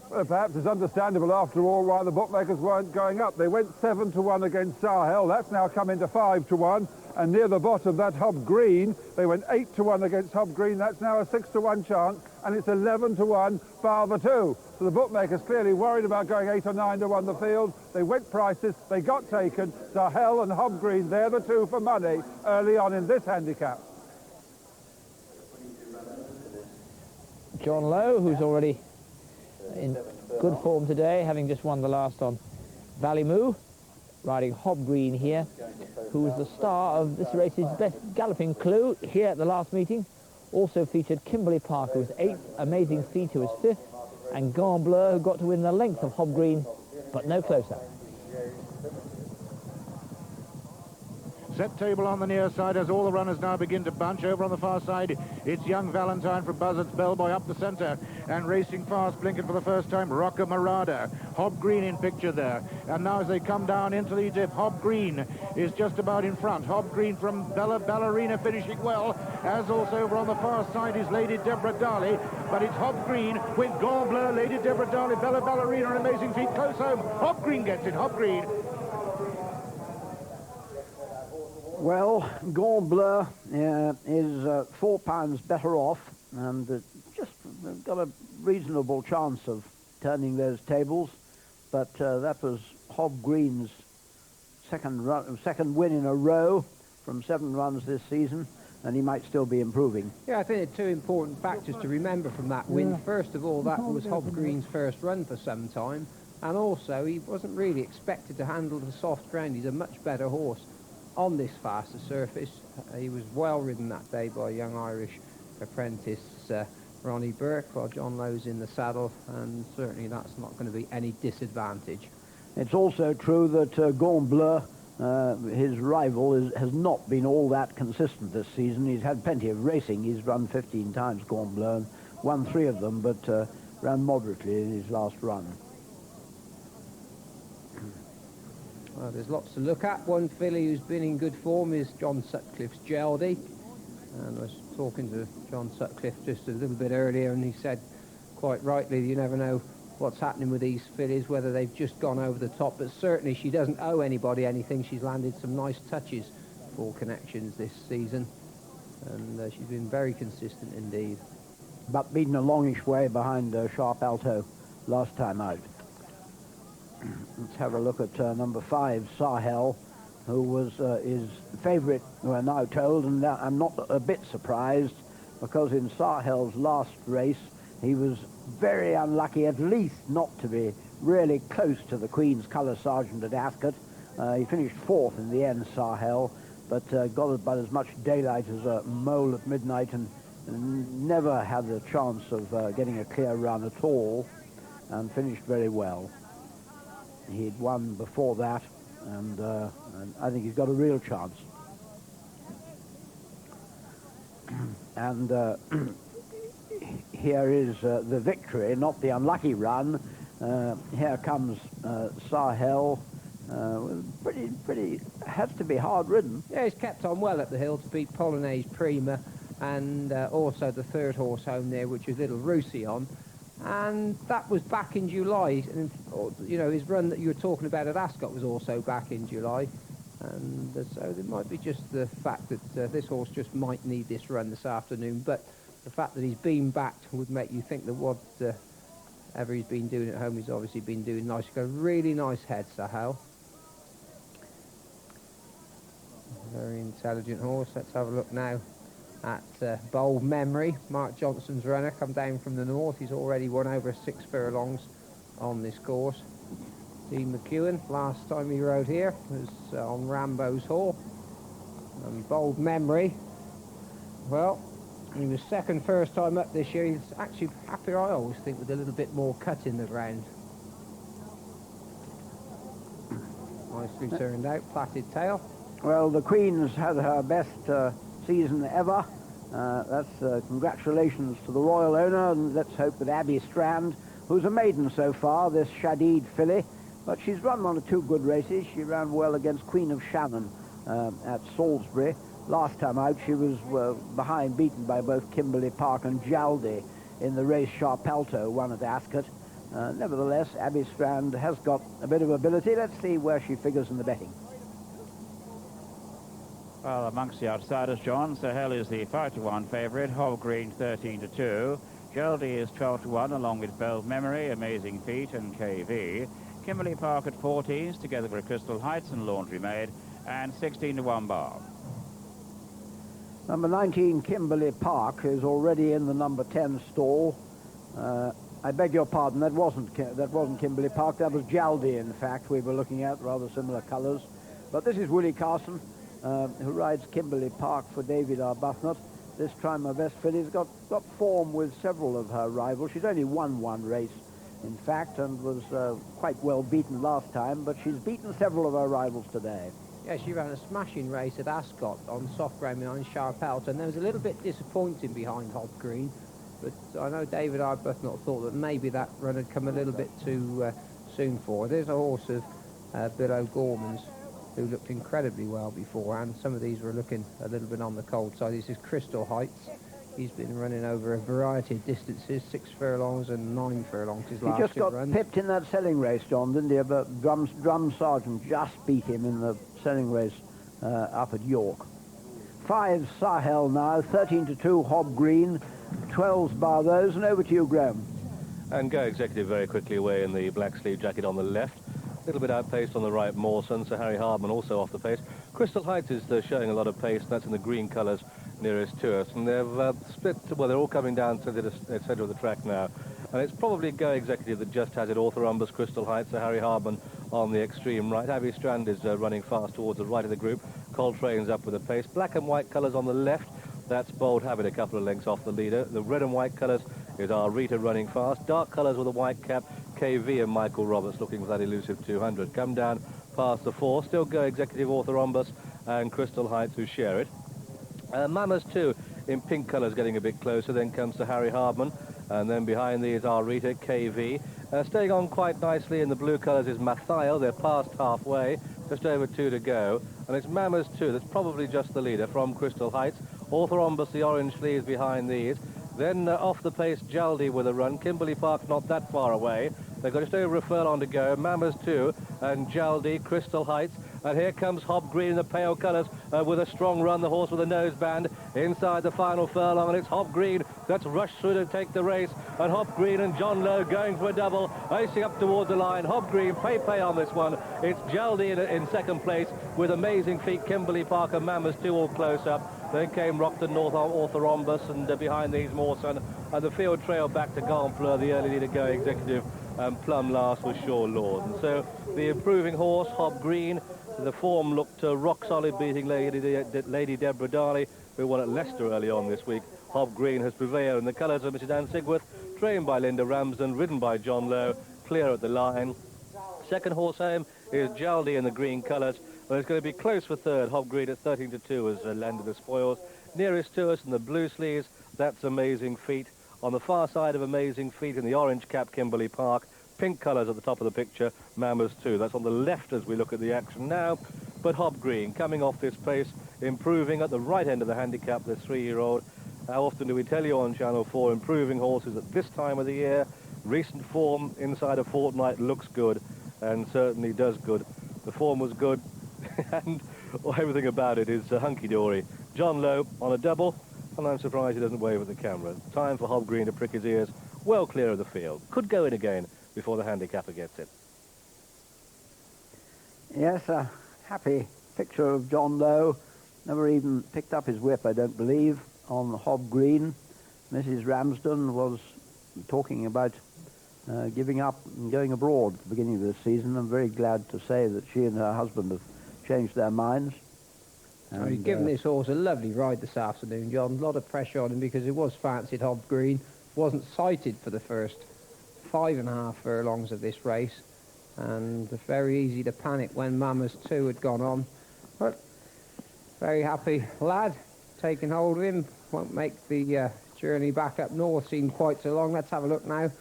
Well, perhaps it's understandable after all why the bookmakers weren't going up. They went 7-1 against Sahel. That's now come into 5-1. And near the bottom, that Hob Green, they went 8-1 against Hob Green. That's now a 6-1 chance, and it's 11-1 bar the 2. So the bookmakers clearly worried about going 8 or 9 to 1 the field. They went prices, they got taken. Sahel and Hob Green, they're the 2 for money early on in this handicap. John Lowe, who's already in good form today, having just won the last on Ballymoo, riding Hob Green here, who was the star of this race's best galloping clue here at the last meeting. Also featured Kimberley Park, who was 8th, Amazing Feet, who was 5th, and Gone Blur, who got to win the length of Hob Green, but no closer. Set table on the near side as all the runners now begin to bunch. Over on the far side, it's Young Valentine from Buzzard's Bellboy up the centre, and racing fast, blinking for the first time, Rocker Marada. Hob Green in picture there. And now as they come down into the dip, Hob Green is just about in front. Hob Green from Bella Ballerina finishing well, as also over on the far side is Lady Deborah Darley. But it's Hob Green with Gone Blur, Lady Deborah Darley, Bella Ballerina, and Amazing Feet close home. Hob Green gets it, Hob Green. Well, Gone Blur is 4 pounds better off, and just got a reasonable chance of turning those tables. But that was Hob Green's second win in a row from 7 runs this season, and he might still be improving. Yeah, I think there are 2 important factors to remember from that win. First of all, that was Hob Green's first run for some time, and also he wasn't really expected to handle the soft ground. He's a much better horse on this faster surface. He was well ridden that day by young Irish apprentice Ronnie Burke, while John Lowe's in the saddle, and certainly that's not going to be any disadvantage. It's also true that Gone Blur, his rival, has not been all that consistent this season. He's had plenty of racing. He's run 15 times, Gone Blur, and won 3 of them, but ran moderately in his last run. Well, there's lots to look at. One filly who's been in good form is John Sutcliffe's Jade. And I was talking to John Sutcliffe just a little bit earlier, and he said, quite rightly, you never know what's happening with these fillies, whether they've just gone over the top. But certainly she doesn't owe anybody anything. She's landed some nice touches for Connections this season, and she's been very consistent indeed. But beaten a longish way behind Sharp Alto last time out. Let's have a look at number 5, Sahel, who was his favourite, we're now told, and I'm not a bit surprised, because in Sahel's last race he was very unlucky, at least not to be really close to the Queen's Colour Sergeant at Ascot. He finished 4th in the end, Sahel, but got about as much daylight as a mole at midnight, and never had the chance of getting a clear run at all, and finished very well. He'd won before that, and I think he's got a real chance. And here is the victory, not the unlucky run. Here comes Sahel. Pretty has to be hard ridden. Yeah, he's kept on well at the hill to beat Polonaise Prima, and also the 3rd horse home there, which is Little Roussillon. And that was back in July, and you know, his run that you were talking about at Ascot was also back in July, And so there might be just the fact that this horse just might need this run this afternoon, but the fact that he's been backed would make you think that whatever he's been doing at home, he's obviously been doing nice. He's got a really nice head, Sahel. Very intelligent horse. Let's have a look now at Bold Memory. Mark Johnson's runner, come down from the north. He's already won over 6 furlongs on this course. Dean McEwen, last time he rode here, was on Rambo's Hall. And Bold Memory, well, he was second first time up this year. He's actually happier, I always think, with a little bit more cut in the ground. Nicely turned out, plaited tail. Well, the Queen's had her best season ever. That's congratulations to the royal owner, and let's hope that Abby Strand, who's a maiden so far, this Jade filly, but she's run one or two good races. She ran well against Queen of Shannon at Salisbury. Last time out, she was beaten by both Kimberley Park and Jade in the race Sharpalto, won at Ascot. Nevertheless, Abby Strand has got a bit of ability. Let's see where she figures in the betting. Well, amongst the outsiders, John, Sahel is the 5-to-1 favourite, Hog Green 13-2. Jade is 12-1, along with Bold Memory, Amazing Feet and KV. Kimberley Park at 14s, together with Crystal Heights and Laundry Maid, and 16-1 Bar. Number 19, Kimberley Park, is already in the number 10 stall. I beg your pardon, that wasn't Kimberley Park, that was Jade, in fact, we were looking at, rather similar colours. But this is Willie Carson, who rides Kimberley Park for David Arbuthnot. This time her best filly's got form with several of her rivals. She's only won one race, in fact, and was quite well beaten last time, but she's beaten several of her rivals today. Yeah, she ran a smashing race at Ascot on soft ground behind Sharpalto, and there was a little bit disappointing behind Hob Green, but I know David Arbuthnot thought that maybe that run had come a little bit too soon for her. There's a horse of Bill O'Gorman's who looked incredibly well beforehand. Some of these were looking a little bit on the cold side. This is Crystal Heights. He's been running over a variety of distances, 6 furlongs and 9 furlongs his last 2 runs. He just got pipped in that selling race, John, didn't he? But Drum Sergeant just beat him in the selling race up at York. 5 Sahel now, 13-2 Hob Green, 12's bar those, and over to you, Graham. And Go Executive very quickly away in the black sleeve jacket on the left. A little bit outpaced on the right, Mawson, so Harry Hardman also off the pace. Crystal Heights is showing a lot of pace, and that's in the green colours nearest to us. And they've split, well, they're all coming down to the centre of the track now. And it's probably Go Executive that just has it, Orthorumbus, Crystal Heights, so Harry Hardman on the extreme right. Abbey Strand is running fast towards the right of the group. Coltrane's up with the pace. Black and white colours on the left. That's Bold Habit, a couple of lengths off the leader. The red and white colours is our Rita running fast. Dark colours with a white cap. KV and Michael Roberts looking for that elusive 200. Come down past the 4. Still Go Executive, Orthorumbus and Crystal Heights who share it. Mamas too in pink colours getting a bit closer. Then comes to Harry Hardman. And then behind these are Rita, KV. Staying on quite nicely in the blue colours is Mathiel. They're past halfway. Just over 2 to go. And it's Mamas too. That's probably just the leader from Crystal Heights. Orthorumbus, the orange sleeves behind these. Then off the pace, Jade with a run. Kimberley Park not that far away. They've got just over a furlong to go. Mamas too, and Jade, Crystal Heights. And here comes Hob Green in the pale colours with a strong run, the horse with a noseband inside the final furlong. And it's Hob Green that's rushed through to take the race. And Hob Green and John Lowe going for a double, racing up towards the line. Hob Green, pay on this one. It's Jade in second place with Amazing Feet, Kimberley Park and Mamas too all close up. Then came Rockton North Orthorumbus, and behind these Mawson, and the field trail back to Gonfleur, the early leader Go Executive, and plumb last was Shore Lord. And so the improving horse, Hob Green, the form looked rock solid, beating Lady Deborah Darley, who won at Leicester early on this week. Hob Green has prevailed in the colours of Mrs. Anne Sigworth, trained by Linda Ramsden, ridden by John Lowe, clear at the line. Second horse home is Jade in the green colours. Well, it's going to be close for third. Hob Green at 13-2 has landed the spoils. Nearest to us in the blue sleeves, that's Amazing Feet. On the far side of Amazing Feet in the orange cap, Kimberley Park. Pink colours at the top of the picture, Mamas too. That's on the left as we look at the action now. But Hob Green coming off this pace, improving at the right end of the handicap, the 3-year-old. How often do we tell you on Channel 4, improving horses at this time of the year? Recent form inside a fortnight looks good, and certainly does good. The form was good. And Well, everything about it is hunky-dory. John Lowe on a double, and I'm surprised he doesn't wave at the camera. Time for Hob Green to prick his ears well clear of the field. Could go in again before the handicapper gets it. Yes, a happy picture of John Lowe. Never even picked up his whip, I don't believe, on Hob Green. Mrs. Ramsden was talking about giving up and going abroad at the beginning of this season. I'm very glad to say that she and her husband have changed their minds. And he's given this horse a lovely ride this afternoon, John. A lot of pressure on him because it was fancied Hob Green. Wasn't sighted for the first 5.5 furlongs of this race. And very easy to panic when Mama's 2 had gone on. But very happy lad, taking hold of him. Won't make the journey back up north seem quite so long. Let's have a look now.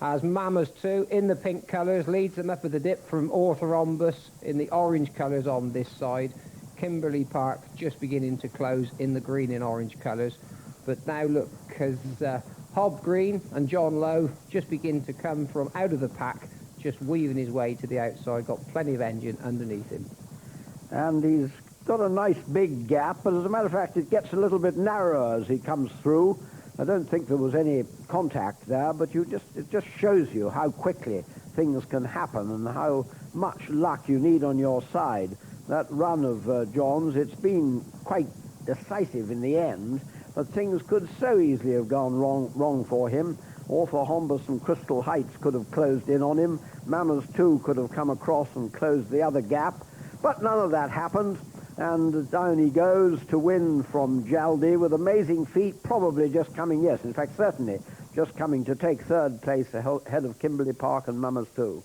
As Mama's 2 in the pink colours, leads them up with a dip from Orthorhombus in the orange colours on this side. Kimberley Park just beginning to close in the green and orange colours. But now look, as Hob Green and John Lowe just begin to come from out of the pack, just weaving his way to the outside, got plenty of engine underneath him. And he's got a nice big gap, but as a matter of fact it gets a little bit narrower as he comes through. I don't think there was any contact there, but it just shows you how quickly things can happen and how much luck you need on your side. That run of John's, it's been quite decisive in the end, but things could so easily have gone wrong for him. Orthorhombus and Crystal Heights could have closed in on him. Mama's 2 could have come across and closed the other gap, but none of that happened. And down he goes to win from Jade with amazing feet, probably just coming, yes, in fact, certainly, just coming to take 3rd place ahead of Kimberley Park and Mama's 2.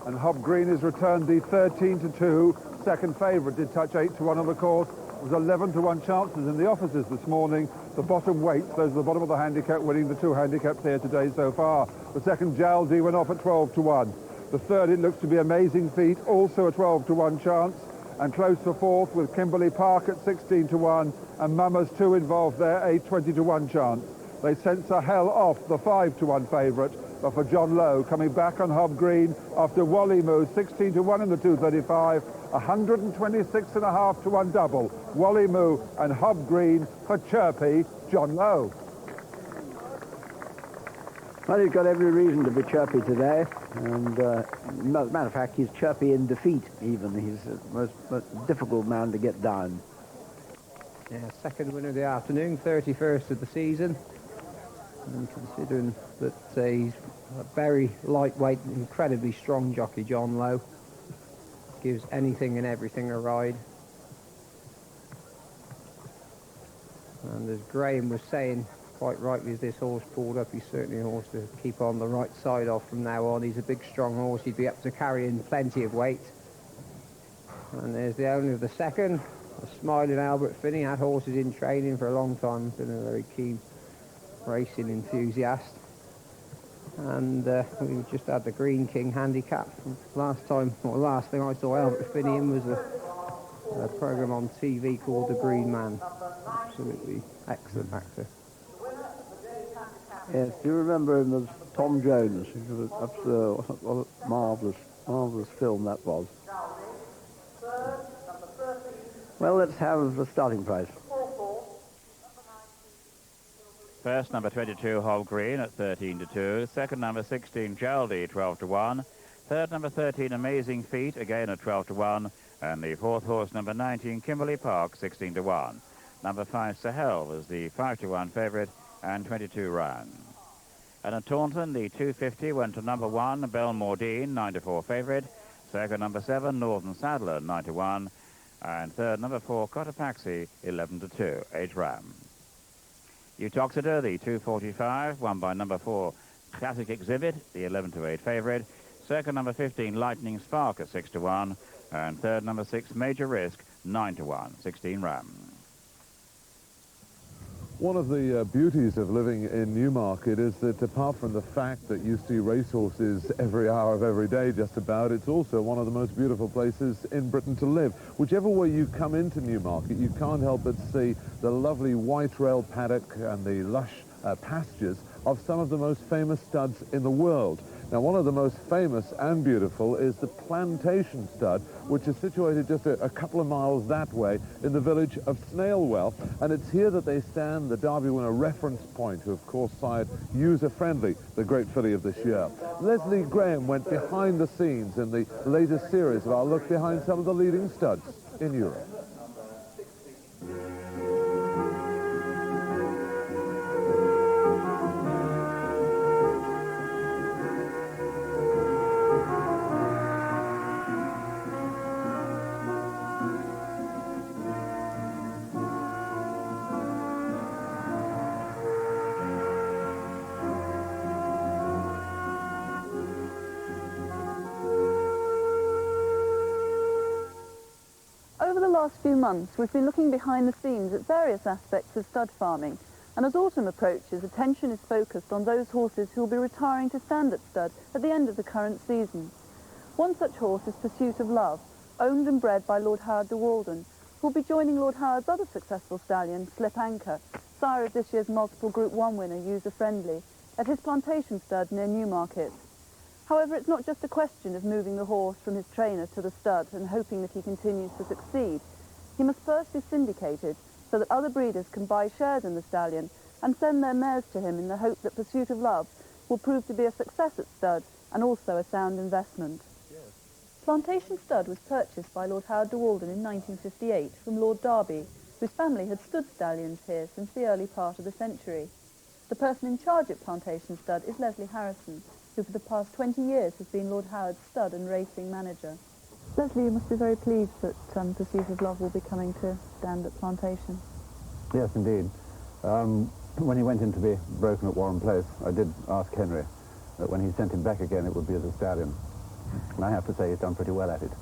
And Hob Green has returned the 13-2 second favourite. Did touch 8-1 on the course. There was 11-1 chances in the offices this morning. The bottom weights, those are the bottom of the handicap, winning the 2 handicaps here today so far. The second, Jade, went off at 12-1. The third, it looks to be Amazing Feet, also a 12-1 chance. And close for 4th with Kimberley Park at 16-1. And Mama's 2 involved there, a 20-1 chance. They censor hell off the 5-1 favourite. But for John Lowe, coming back on Hob Green after Wally Moo, 16-1 in the 235, 126.5-1 double. Wally Moo and Hob Green for chirpy John Lowe. Well, he's got every reason to be chirpy today, and as a matter of fact, he's chirpy in defeat even. He's the most difficult man to get down. Yeah, second winner of the afternoon, 31st of the season. And considering that he's a very lightweight, incredibly strong jockey, John Lowe. Gives anything and everything a ride. And as Graham was saying, quite rightly, as this horse pulled up, he's certainly a horse to keep on the right side of from now on. He's a big, strong horse. He'd be up to carrying plenty of weight. And there's the owner of the second, a smiling Albert Finney. Had horses in training for a long time. Been a very keen racing enthusiast. And we just had the Green King handicap. Last thing I saw Albert Finney in was a programme on TV called The Green Man. Absolutely excellent actor. Yes, do you remember him as Tom Jones? What a marvellous film that was. Well, let's have the starting price. First, number 22, Hob Green at 13-2. Second, number 16, Jade, 12-1. Third, number 13, Amazing Feet, again at 12-1. And the fourth horse, number 19, Kimberley Park, 16-1. Number 5, Sahel, was the 5-1 favourite and 22 ran. And at Taunton, the 250 went to number 1, Belmore Dean, 9-4 favourite. Second, number 7, Northern Sadler, 9-1. And third, number 4, Cotopaxi, 11-2, 8 ram. Utoxeter, the 245, won by number 4, Classic Exhibit, the 11-8 favourite. Second, number 15, Lightning Spark at 6-1. And third, number 6, Major Risk, 9-1, 16 ram. One of the beauties of living in Newmarket is that apart from the fact that you see racehorses every hour of every day just about, it's also one of the most beautiful places in Britain to live. Whichever way you come into Newmarket, you can't help but see the lovely white rail paddock and the lush pastures of some of the most famous studs in the world. Now, one of the most famous and beautiful is the Plantation Stud, which is situated just a couple of miles that way in the village of Snailwell. And it's here that they stand the Derby winner Reference Point, who, of course, sired User Friendly, the great filly of this year. Leslie Graham went behind the scenes in the latest series of our look behind some of the leading studs in Europe. Over the last few months, we've been looking behind the scenes at various aspects of stud farming, and as autumn approaches, attention is focused on those horses who will be retiring to stand at stud at the end of the current season. One such horse is Pursuit of Love, owned and bred by Lord Howard de Walden, who will be joining Lord Howard's other successful stallion, Slip Anchor, sire of this year's multiple Group 1 winner, User Friendly, at his plantation stud near Newmarket. However, it's not just a question of moving the horse from his trainer to the stud and hoping that he continues to succeed. He must first be syndicated so that other breeders can buy shares in the stallion and send their mares to him in the hope that Pursuit of Love will prove to be a success at stud and also a sound investment. Plantation Stud was purchased by Lord Howard de Walden in 1958 from Lord Derby, whose family had stood stallions here since the early part of the century. The person in charge at Plantation Stud is Leslie Harrison, who for the past 20 years has been Lord Howard's stud and racing manager. Leslie, you must be very pleased that Pursuit of Love will be coming to stand at Plantation. Yes, indeed. When he went in to be broken at Warren Place, I did ask Henry that when he sent him back again, it would be as a stallion. And I have to say he's done pretty well at it.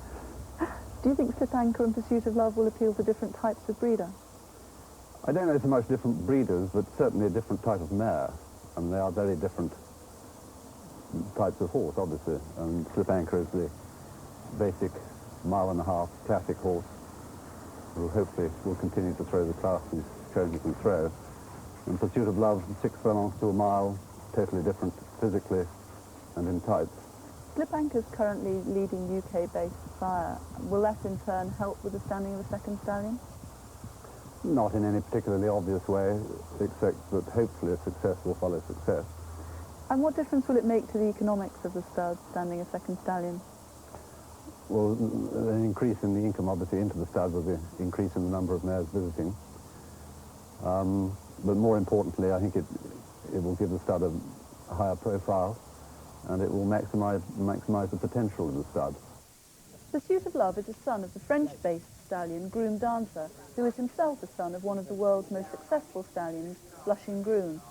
Do you think Slip Anchor and Pursuit of Love will appeal to different types of breeder? I don't know so much different breeders, but certainly a different type of mare. And they are very different types of horse, obviously. And Slip Anchor is the basic mile-and-a-half classic horse who hopefully will continue to throw the class he's chosen to throw. And Pursuit of Love, 6 furlongs to a mile, totally different physically and in type. Slip Anchor's currently leading UK-based sire. Will that in turn help with the standing of the second stallion? Not in any particularly obvious way, except that hopefully success will follow success. And what difference will it make to the economics of the stud standing a second stallion? Well, an increase in the income, obviously, into the stud will be an increase in the number of mares visiting. But more importantly, I think it will give the stud a higher profile, and it will maximize the potential of the stud. Pursuit of Love is a son of the French-based stallion Groom Dancer, who is himself a son of one of the world's most successful stallions, Blushing Groom.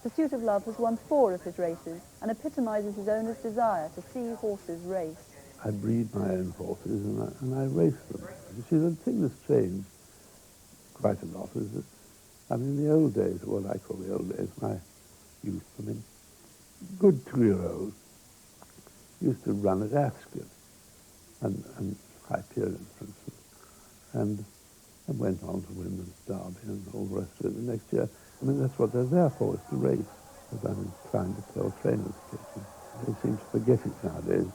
Pursuit of Love has won 4 of his races and epitomizes his owner's desire to see horses race. I breed my own horses and I race them. You see, the thing that's changed quite a lot is that, I mean, in the old days, what I call the old days, my youth, I mean, good 2-year-olds used to run at Ascot and Hyperion, for instance, and went on to win the Derby and all the rest of it the next year. I mean, that's what they're there for, is to race, as I'm inclined to tell trainers occasionally. They seem to forget it nowadays.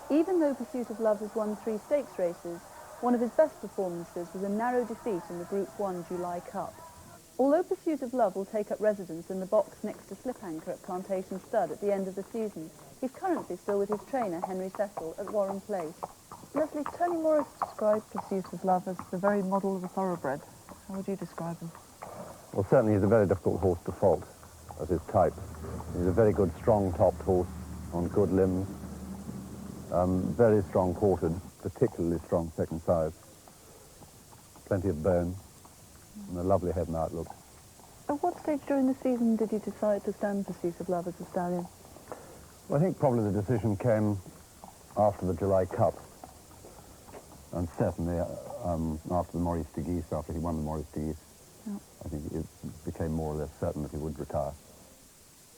Even though Pursuit of Love has won 3 stakes races, one of his best performances was a narrow defeat in the Group 1 July Cup. Although Pursuit of Love will take up residence in the box next to Slip Anchor at Plantation Stud at the end of the season, he's currently still with his trainer, Henry Cecil, at Warren Place. Leslie, Tony Morris described Pursuit of Love as the very model of a thoroughbred. How would you describe him? Well, certainly he's a very difficult horse to fault as his type. He's a very good, strong-topped horse on good limbs, very strong quartered, particularly strong second size, plenty of bone, and a lovely head and outlook. At what stage during the season did you decide to stand Pursuit of Love as a stallion? Well, I think probably the decision came after the July Cup, and certainly after the Maurice de Guise, after he won the Maurice de Guise. Yeah. I think it became more or less certain that he would retire.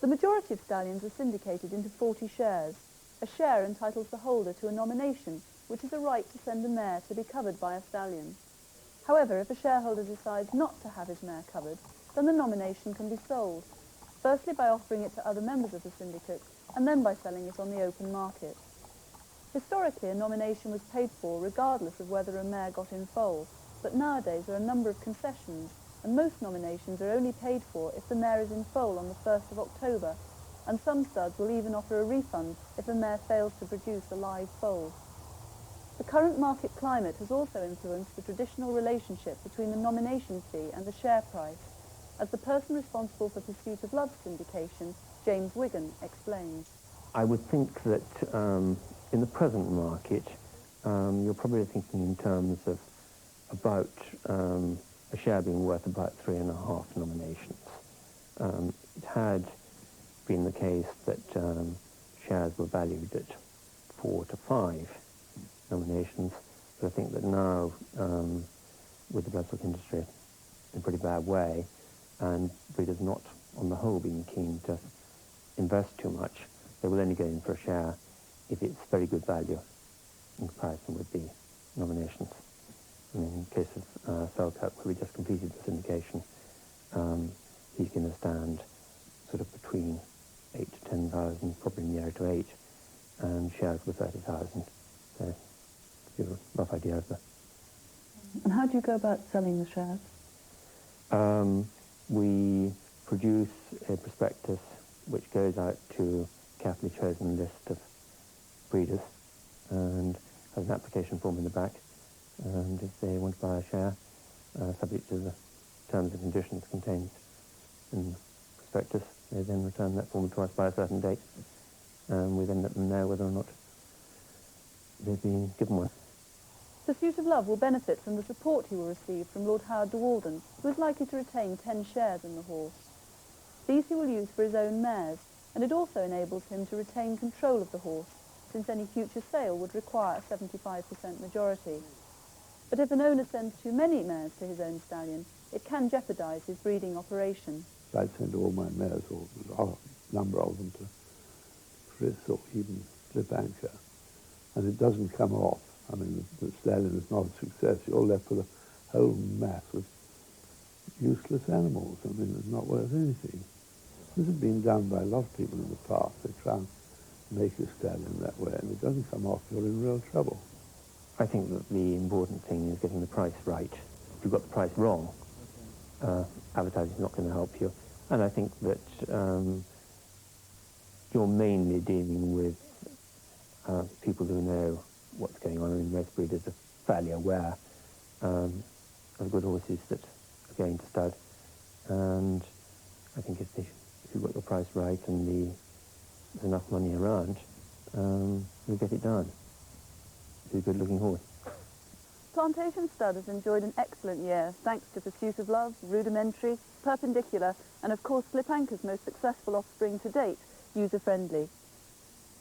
The majority of stallions are syndicated into 40 shares. A share entitles the holder to a nomination, which is a right to send a mare to be covered by a stallion. However, if a shareholder decides not to have his mare covered, then the nomination can be sold. Firstly, by offering it to other members of the syndicate, and then by selling it on the open market. Historically, a nomination was paid for regardless of whether a mare got in foal, but nowadays there are a number of concessions, and most nominations are only paid for if the mare is in foal on the 1st of October, and some studs will even offer a refund if a mare fails to produce a live foal. The current market climate has also influenced the traditional relationship between the nomination fee and the share price, as the person responsible for Pursuit of Love syndication, James Wigan, explains. I would think that in the present market, you're probably thinking in terms of about a share being worth about 3.5 nominations. It had been the case that shares were valued at 4 to 5 nominations, but I think that now, with the bloodstock industry in a pretty bad way, and breeders not, on the whole, being keen to invest too much, they will only go in for a share if it's very good value in comparison with the nominations. I mean, in the case of Selkirk, where we just completed the syndication, he's going to stand sort of between 8 to 10,000, probably nearer to 8, and shares with 30,000. So, to give a rough idea of the... And how do you go about selling the shares? We produce a prospectus which goes out to a carefully chosen list of breeders and has an application form in the back, and if they want to buy a share, subject to the terms and conditions contained in the prospectus, they then return that form to us by a certain date, and we then let them know whether or not they've been given one. Pursuit of Love will benefit from the support he will receive from Lord Howard de Walden, who is likely to retain 10 shares in the horse. These he will use for his own mares, and it also enables him to retain control of the horse, since any future sale would require a 75% majority. But if an owner sends too many mares to his own stallion, it can jeopardise his breeding operation. I send all my mares, or a number of them, to Chris or even Slip Anchor, and it doesn't come off. I mean, the stallion is not a success. You're left with a whole mass of useless animals. I mean, it's not worth anything. This has been done by a lot of people in the past. They try and make a stallion that way, and it doesn't come off. You're in real trouble. I think that the important thing is getting the price right. If you've got the price wrong, advertising is not going to help you. And I think that you're mainly dealing with people who know what's going on. I mean, most breeders are fairly aware of good horses that are going to stud. And I think if you've got the price right and there's enough money around, you'll get it done. It's a good-looking horse. Plantation Stud has enjoyed an excellent year, thanks to Pursuit of Love, Rudimentary, Perpendicular, and of course Slip Anchor's most successful offspring to date, User Friendly.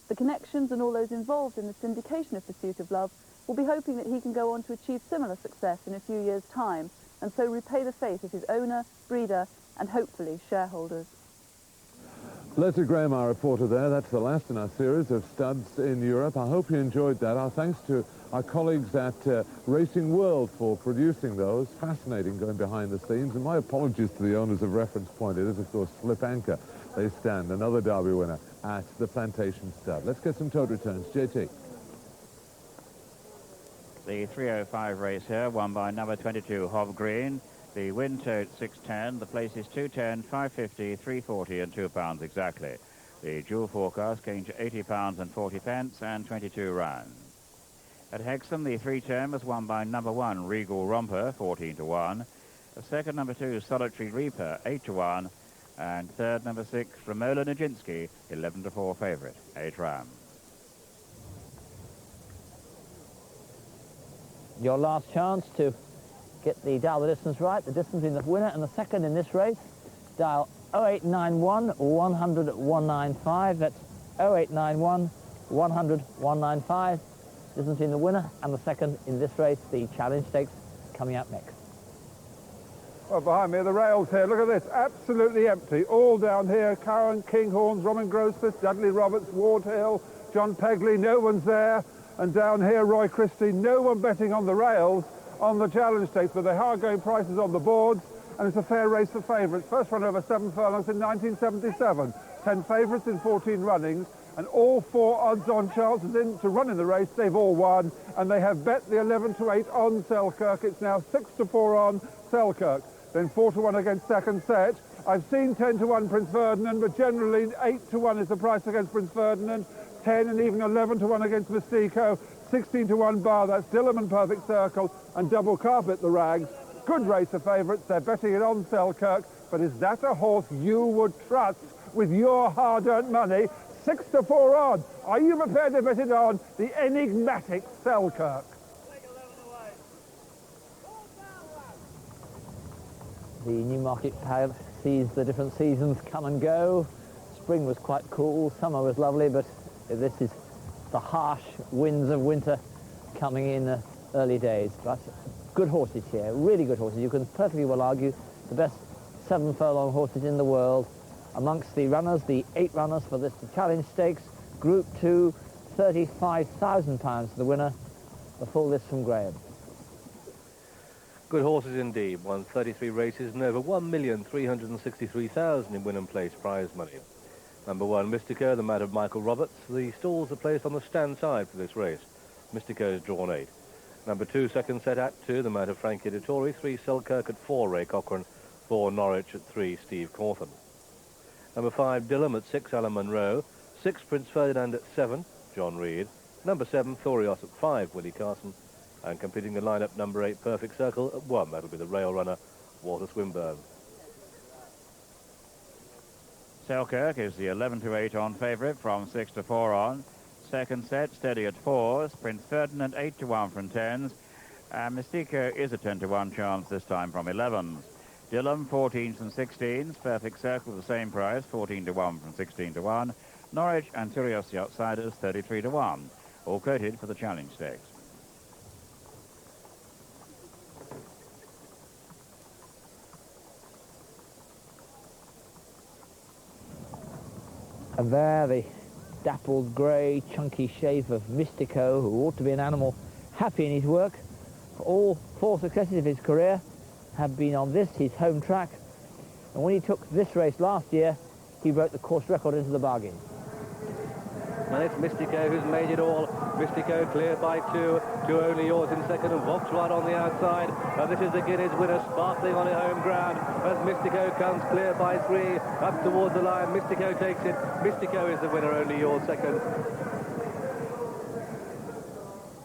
The connections and all those involved in the syndication of Pursuit of Love will be hoping that he can go on to achieve similar success in a few years' time, and so repay the faith of his owner, breeder, and hopefully shareholders. Leslie Graham, our reporter there. That's the last in our series of studs in Europe. I hope you enjoyed that. Our thanks to our colleagues at Racing World for producing those. Fascinating going behind the scenes. And my apologies to the owners of Reference Point. It is, of course, Slip Anchor. They stand, another Derby winner at the Plantation Stud. Let's get some tote returns. JT. The 305 race here, won by number 22, Hov Green. The win tote 610, the places 210, 550, 340 and £2 exactly. The dual forecast going to £80 and 40 pence and 22 rounds. At Hexham, the 310 was won by number 1, Regal Romper, 14 to 1. The second, number 2, Solitary Reaper, 8 to 1. And third, number 6, Romola Nijinsky, 11 to 4 favourite, 8 rounds. Your last chance to get the dial the distance right, the distance between the winner and the second in this race. Dial 0891 100 195. That's 0891 100 195. Distance between the winner and the second in this race. The Challenge Stakes coming up next. Well, behind me are the rails here. Look at this, absolutely empty. All down here, Curran, Kinghorns, Robin Grosford, Dudley Roberts, Ward Hill, John Pegley, no one's there. And down here, Roy Christie, no one betting on the rails on the Challenge Stakes, but they are going prices on the boards, and it's a fair race for favourites. First run over 7 furlongs in 1977. 10 favourites in 14 runnings, And all 4 odds-on chances in to run in the race, they've all won. And they have bet the 11-8 on Selkirk. It's now 6-4 on Selkirk. Then 4-1 against second set. I've seen 10-1 Prince Ferdinand, but generally 8-1 is the price against Prince Ferdinand. 10 and even 11-1 against Mystico. 16-1 Bar, that's Dillham and Perfect Circle, and Double Carpet the Rags. Good race of favourites. They're betting it on Selkirk. But is that a horse you would trust with your hard-earned money? 6-4 odds. Are you prepared to bet it on the enigmatic Selkirk? The Newmarket paddock sees the different seasons come and go. Spring was quite cool, summer was lovely, but this is the harsh winds of winter coming in the early days. But good horses here, really good horses. You can perfectly well argue the best 7 furlong horses in the world. Amongst the runners, the 8 runners for this Challenge Stakes, Group 2, £35,000 to the winner. The full list from Graham. Good horses indeed, won 33 races and over 1,363,000 in win and place prize money. Number 1, Mystico, the mare of Michael Roberts. The stalls are placed on the stand side for this race. Mystico is drawn 8. Number 2, second set, Act 2, the mare of Frankie Dettori. 3, Selkirk at 4, Ray Cochrane. 4, Norwich at 3, Steve Cawthon. Number 5, Dillham at 6, Alan Munro. 6, Prince Ferdinand at 7, John Reed. Number 7, Thorios at 5, Willie Carson. And completing the lineup, number 8, Perfect Circle at 1. That'll be the rail runner, Walter Swinburne. Selkirk is the 11-8 on favourite from 6-4 on. Second set, steady at 4s. Prince Ferdinand 8-1 from 10s. And Mystico is a 10-1 chance this time from 11s. Dillham 14s and 16s. Perfect Circle the same price, 14-1 from 16-1. Norwich and Thorios the outsiders, 33-1. All quoted for the Challenge Stakes. And there, the dappled grey, chunky shape of Mystico, who ought to be an animal happy in his work. All 4 successes of his career have been on this, his home track. And when he took this race last year, he broke the course record into the bargain. And it's Mystico who's made it all. Mystico clear by 2. 2 only yours in second, and Vox right on the outside. And this is the Guinness winner, sparkling on her home ground as Mystico comes clear by 3 up towards the line. Mystico takes it. Mystico is the winner, only yours second.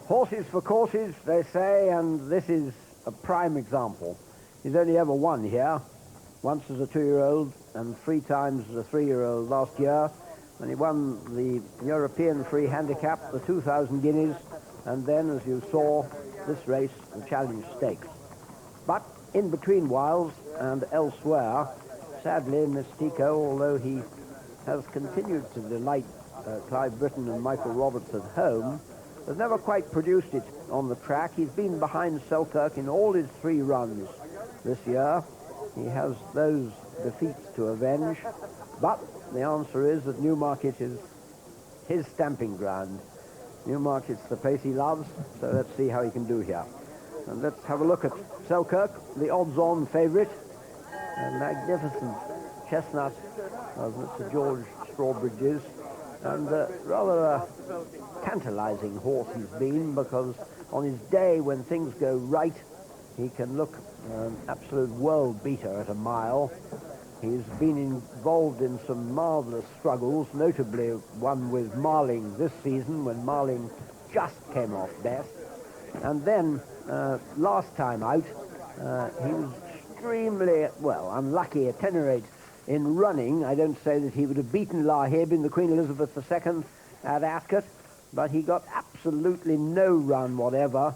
Horses for courses, they say, and this is a prime example. He's only ever won here, once as a 2-year-old and 3 times as a 3-year-old last year. And he won the European Free Handicap, the 2,000 guineas, and then, as you saw, this race, the Challenge Stakes. But in between whiles and elsewhere, sadly, Mystico, although he has continued to delight Clive Britton and Michael Roberts at home, has never quite produced it on the track. He's been behind Selkirk in all his 3 runs this year. He has those defeats to avenge, but the answer is that Newmarket is his stamping ground. Newmarket's the place he loves, so let's see how he can do here. And let's have a look at Selkirk, the odds-on favourite. A magnificent chestnut of Mr. George Strawbridge's, and rather a tantalising horse he's been, because on his day when things go right, he can look an absolute world beater at a mile. He's been involved in some marvellous struggles, notably one with Marling this season, when Marling just came off best. And then, last time out, he was extremely, well, unlucky at 10-8 in running. I don't say that he would have beaten Lahib in the Queen Elizabeth II at Ascot, but he got absolutely no run whatever.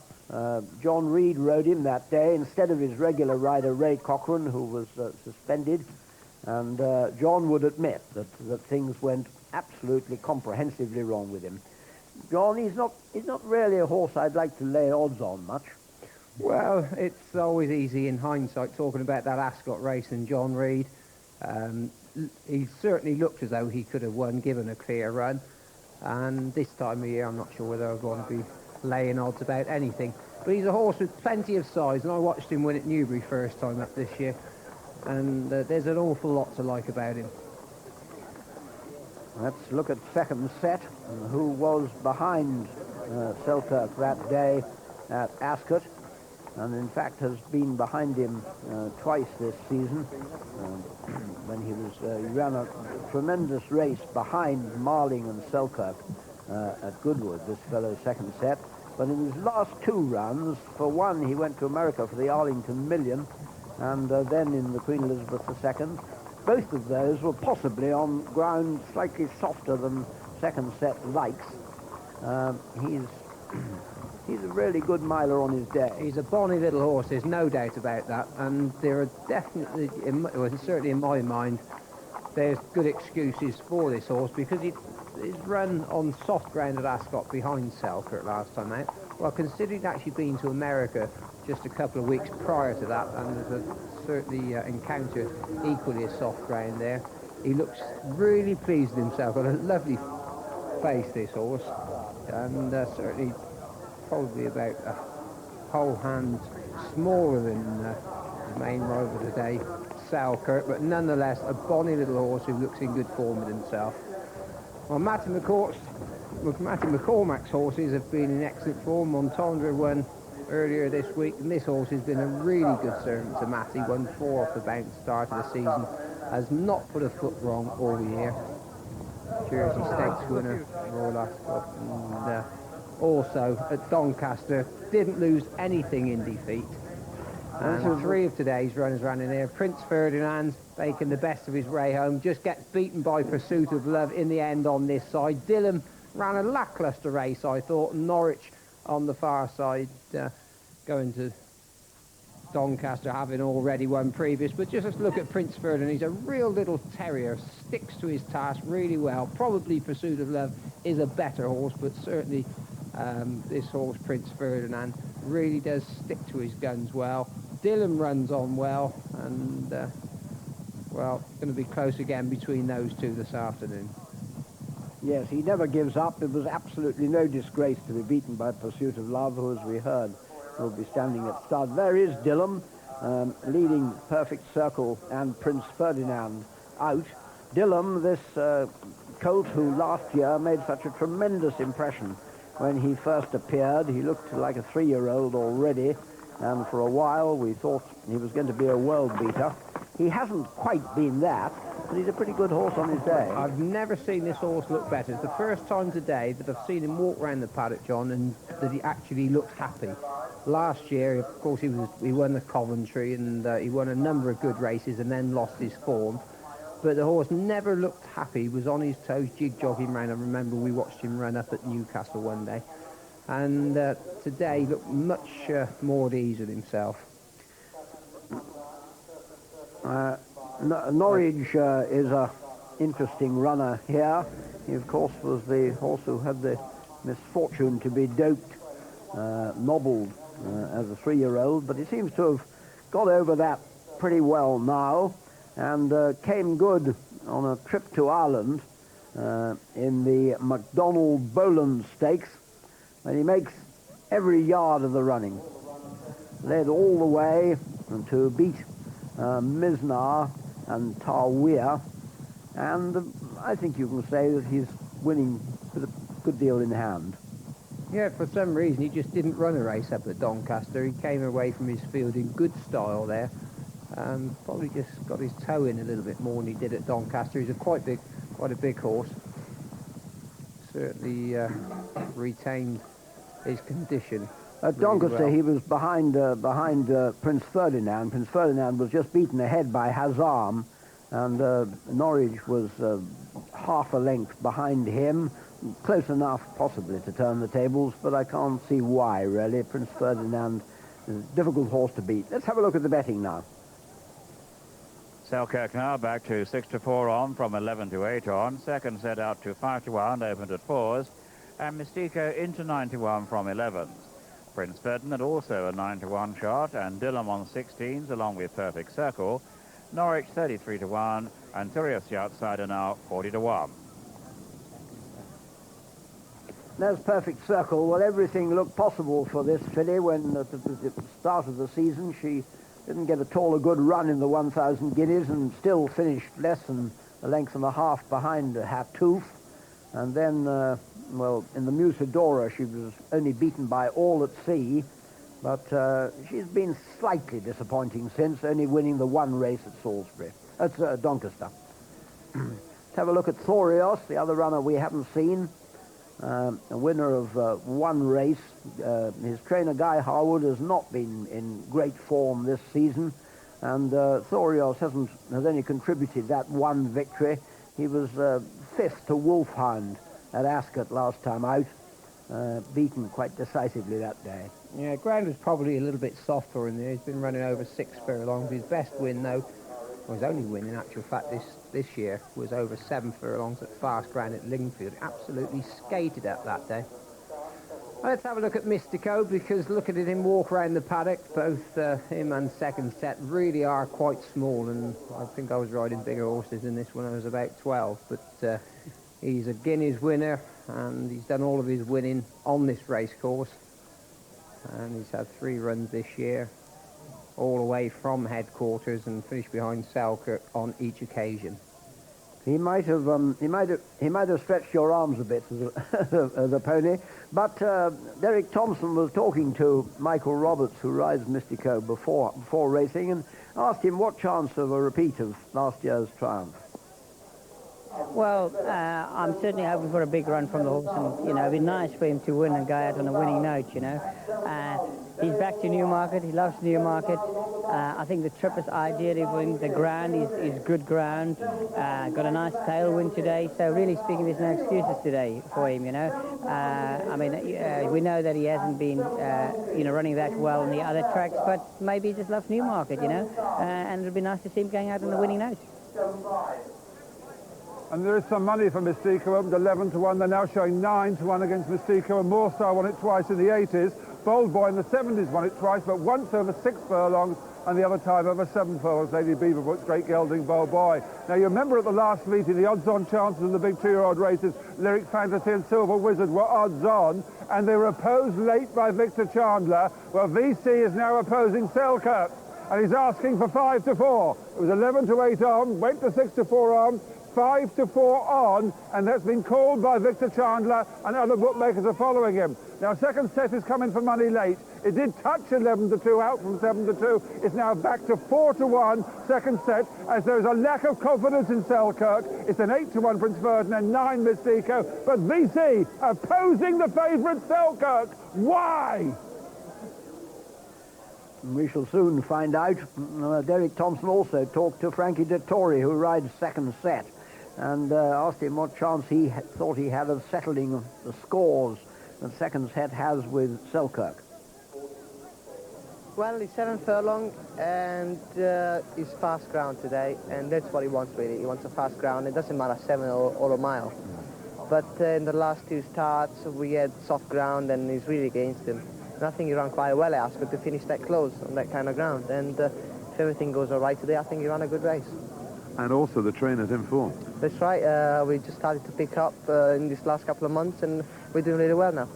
John Reed rode him that day instead of his regular rider, Ray Cochrane, who was suspended. And John would admit that things went absolutely comprehensively wrong with him. John, he's not really a horse I'd like to lay odds on much. Well, it's always easy in hindsight talking about that Ascot race and John Reed. He certainly looked as though he could have won given a clear run. And this time of year, I'm not sure whether I'm going to be laying odds about anything. But he's a horse with plenty of size, and I watched him win at Newbury first time up this year. And there's an awful lot to like about him. Let's look at second set, who was behind Selkirk that day at Ascot, and in fact has been behind him twice this season. When he ran a tremendous race behind Marling and Selkirk at Goodwood, this fellow's second set. But in his last two runs, for one, he went to America for the Arlington Million, and then in the Queen Elizabeth II. Both of those were possibly on ground slightly softer than second set likes. He's a really good miler on his day. He's a bonny little horse, there's no doubt about that, and there are definitely, certainly in my mind, there's good excuses for this horse, because he's run on soft ground at Ascot behind Selkirk last time out. Well, considering he'd actually been to America just a couple of weeks prior to that, and has certainly encountered equally a soft ground there, he looks really pleased with himself. Got a lovely face, this horse, and certainly probably about a whole hand smaller than the main rival today, Selkirk, but nonetheless a bonny little horse who looks in good form with himself. Well, Matty McCormack's horses have been in excellent form. Montandre won earlier this week, and this horse has been a really good servant to Matty. Won 4 off the bounce start of the season, has not put a foot wrong all year. Jersey Stakes winner, Royal Ascot, and also at Doncaster, didn't lose anything in defeat. And 3 of today's runners ran in there. Prince Ferdinand making the best of his way home, just gets beaten by Pursuit of Love in the end on this side. Dillon ran a lacklustre race, I thought, and Norwich on the far side, going to Doncaster, having already won previous. But just let's look at Prince Ferdinand. He's a real little terrier, sticks to his task really well. Probably Pursuit of Love is a better horse, but certainly this horse, Prince Ferdinand, really does stick to his guns well. Dillon runs on well, and well, it's going to be close again between those two this afternoon. Yes, he never gives up. It was absolutely no disgrace to be beaten by Pursuit of Love, who, as we heard, will be standing at start. There is Dillon, leading Perfect Circle and Prince Ferdinand out. Dillon, this colt who last year made such a tremendous impression when he first appeared. He looked like a 3-year-old already, and for a while we thought he was going to be a world beater. He hasn't quite been that, but he's a pretty good horse on his day. I've never seen this horse look better. It's the first time today that I've seen him walk around the paddock, John, and that he actually looked happy. Last year, of course, he won the Coventry, and he won a number of good races and then lost his form. But the horse never looked happy. He was on his toes, jig-jogging around. I remember we watched him run up at Newcastle one day. And today he looked much more at ease with himself. Norwich is a interesting runner here. He, of course, was the horse who had the misfortune to be doped, nobbled as a 3-year-old, but he seems to have got over that pretty well now, and came good on a trip to Ireland in the MacDonald Boland Stakes, and he makes every yard of the running. Led all the way to beat Misnar and Tarweer, and I think you can say that he's winning with a good deal in hand. Yeah, for some reason he just didn't run a race up at Doncaster. He came away from his field in good style there. Probably just got his toe in a little bit more than he did at Doncaster. He's quite a big horse. Certainly retained his condition. At Doncaster, well. he was behind Prince Ferdinand. Prince Ferdinand was just beaten ahead by Hazam, and Norwich was half a length behind him. Close enough, possibly, to turn the tables, but I can't see why, really. Prince Ferdinand is a difficult horse to beat. Let's have a look at the betting now. Selkirk now back to 6-4 on from 11-8 on. Second set out to 5-1, opened at 4s. And Mystico into 91 from 11s. Prince Ferdinand also a 9-1 shot, and Dillon on 16s along with Perfect Circle. Norwich 33-1, and Turios the outsider now 40-1. There's Perfect Circle. Well, everything looked possible for this filly when at the start of the season she didn't get at all a good run in the 1,000 guineas and still finished less than a length and a half behind Hatoof. And then, well, in the Musidora, she was only beaten by All at Sea. But she's been slightly disappointing since, only winning the one race at Salisbury. That's Doncaster. Let's have a look at Thorios, the other runner we haven't seen. A winner of one race. His trainer Guy Harwood has not been in great form this season, and Thorios has only contributed that one victory. He was fifth to Wolfhound at Ascot last time out, beaten quite decisively that day. Yeah, ground was probably a little bit softer in there. He's been running over 6 furlongs. His best win, though, or his only win in actual fact this year, was over 7 furlongs at fast ground at Lingfield. Absolutely skated up that day. Well, let's have a look at Mystico, because looking at him walk around the paddock, both him and second set really are quite small, and I think I was riding bigger horses than this when I was about 12, but he's a Guineas winner, and he's done all of his winning on this race course, and he's had 3 runs this year, all away from headquarters, and finished behind Selkirk on each occasion. He might have stretched your arms a bit as a pony, but Derek Thompson was talking to Michael Roberts, who rides Mystico before racing, and asked him what chance of a repeat of last year's triumph. Well, I'm certainly hoping for a big run from the horse, and, you know, it'd be nice for him to win and go out on a winning note, you know. He's back to Newmarket. He loves Newmarket. I think the trip is ideally for him. The ground is good ground. Got a nice tailwind today, so really speaking, there's no excuses today for him, you know. I mean, we know that he hasn't been, you know, running that well on the other tracks, but maybe he just loves Newmarket, you know, and it'll be nice to see him going out on a winning note. And there is some money for Mystico, opened 11 to 1. They're now showing 9 to 1 against Mystico, and Moorstar won it twice in the 80s. Bold Boy in the 70s won it twice, but once over 6 furlongs, and the other time over 7 furlongs. Lady Beaverbrook's Great Gelding, Bold Boy. Now, you remember at the last meeting, the odds-on chances in the big 2-year-old races, Lyric Fantasy and Silver Wizard, were odds-on, and they were opposed late by Victor Chandler. Well, VC is now opposing Selkirk, and he's asking for 5 to 4. It was 11 to 8 on, went to 6 to 4 on, 5 to 4 on, and that's been called by Victor Chandler, and other bookmakers are following him. Now, second set is coming for money late. It did touch 11 to 2 out from 7 to 2. It's now back to 4 to 1, second set, as there's a lack of confidence in Selkirk. It's an 8 to 1 Prince Ferdinand, 9 Mystico, but VC opposing the favourite Selkirk. Why? We shall soon find out. Derek Thompson also talked to Frankie Dettori, who rides second set, and asked him what chance he thought he had of settling the scores that second set has with Selkirk. Well, he's 7 furlong, and he's fast ground today, and that's what he wants, really. He wants a fast ground. It doesn't matter 7 or a mile. But in the last 2 starts, we had soft ground, and he's really against him. And I think he ran quite well at Ascot to finish that close on that kind of ground. And if everything goes all right today, I think he ran a good race. And also the trainer's in form. That's right. We just started to pick up in these last couple of months, and we're doing really well now.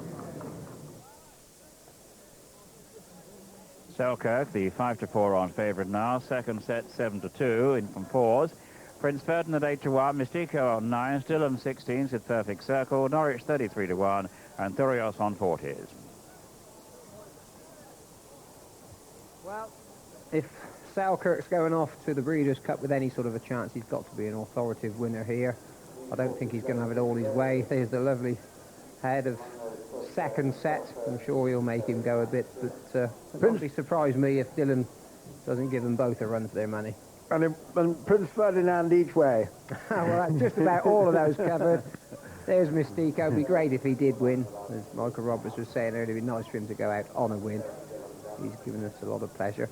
Selkirk, the 5 to 4 on favourite now. Second set 7 to 2 in from 4s. Prince Ferdinand 8 to 1. Mystico on 9. Stilham 16s at Perfect Circle. Norwich 33 to 1. And Thurios on 40s. Well, if Selkirk's going off to the Breeders' Cup with any sort of a chance, he's got to be an authoritative winner here. I don't think he's going to have it all his way. There's the lovely head of second set. I'm sure he'll make him go a bit, but it wouldn't surprise me if Dylan doesn't give them both a run for their money. And Prince Ferdinand each way. Well, that's just about all of those covered. There's Mystico. It'd be great if he did win. As Michael Roberts was saying earlier, it'd be nice for him to go out on a win. He's given us a lot of pleasure.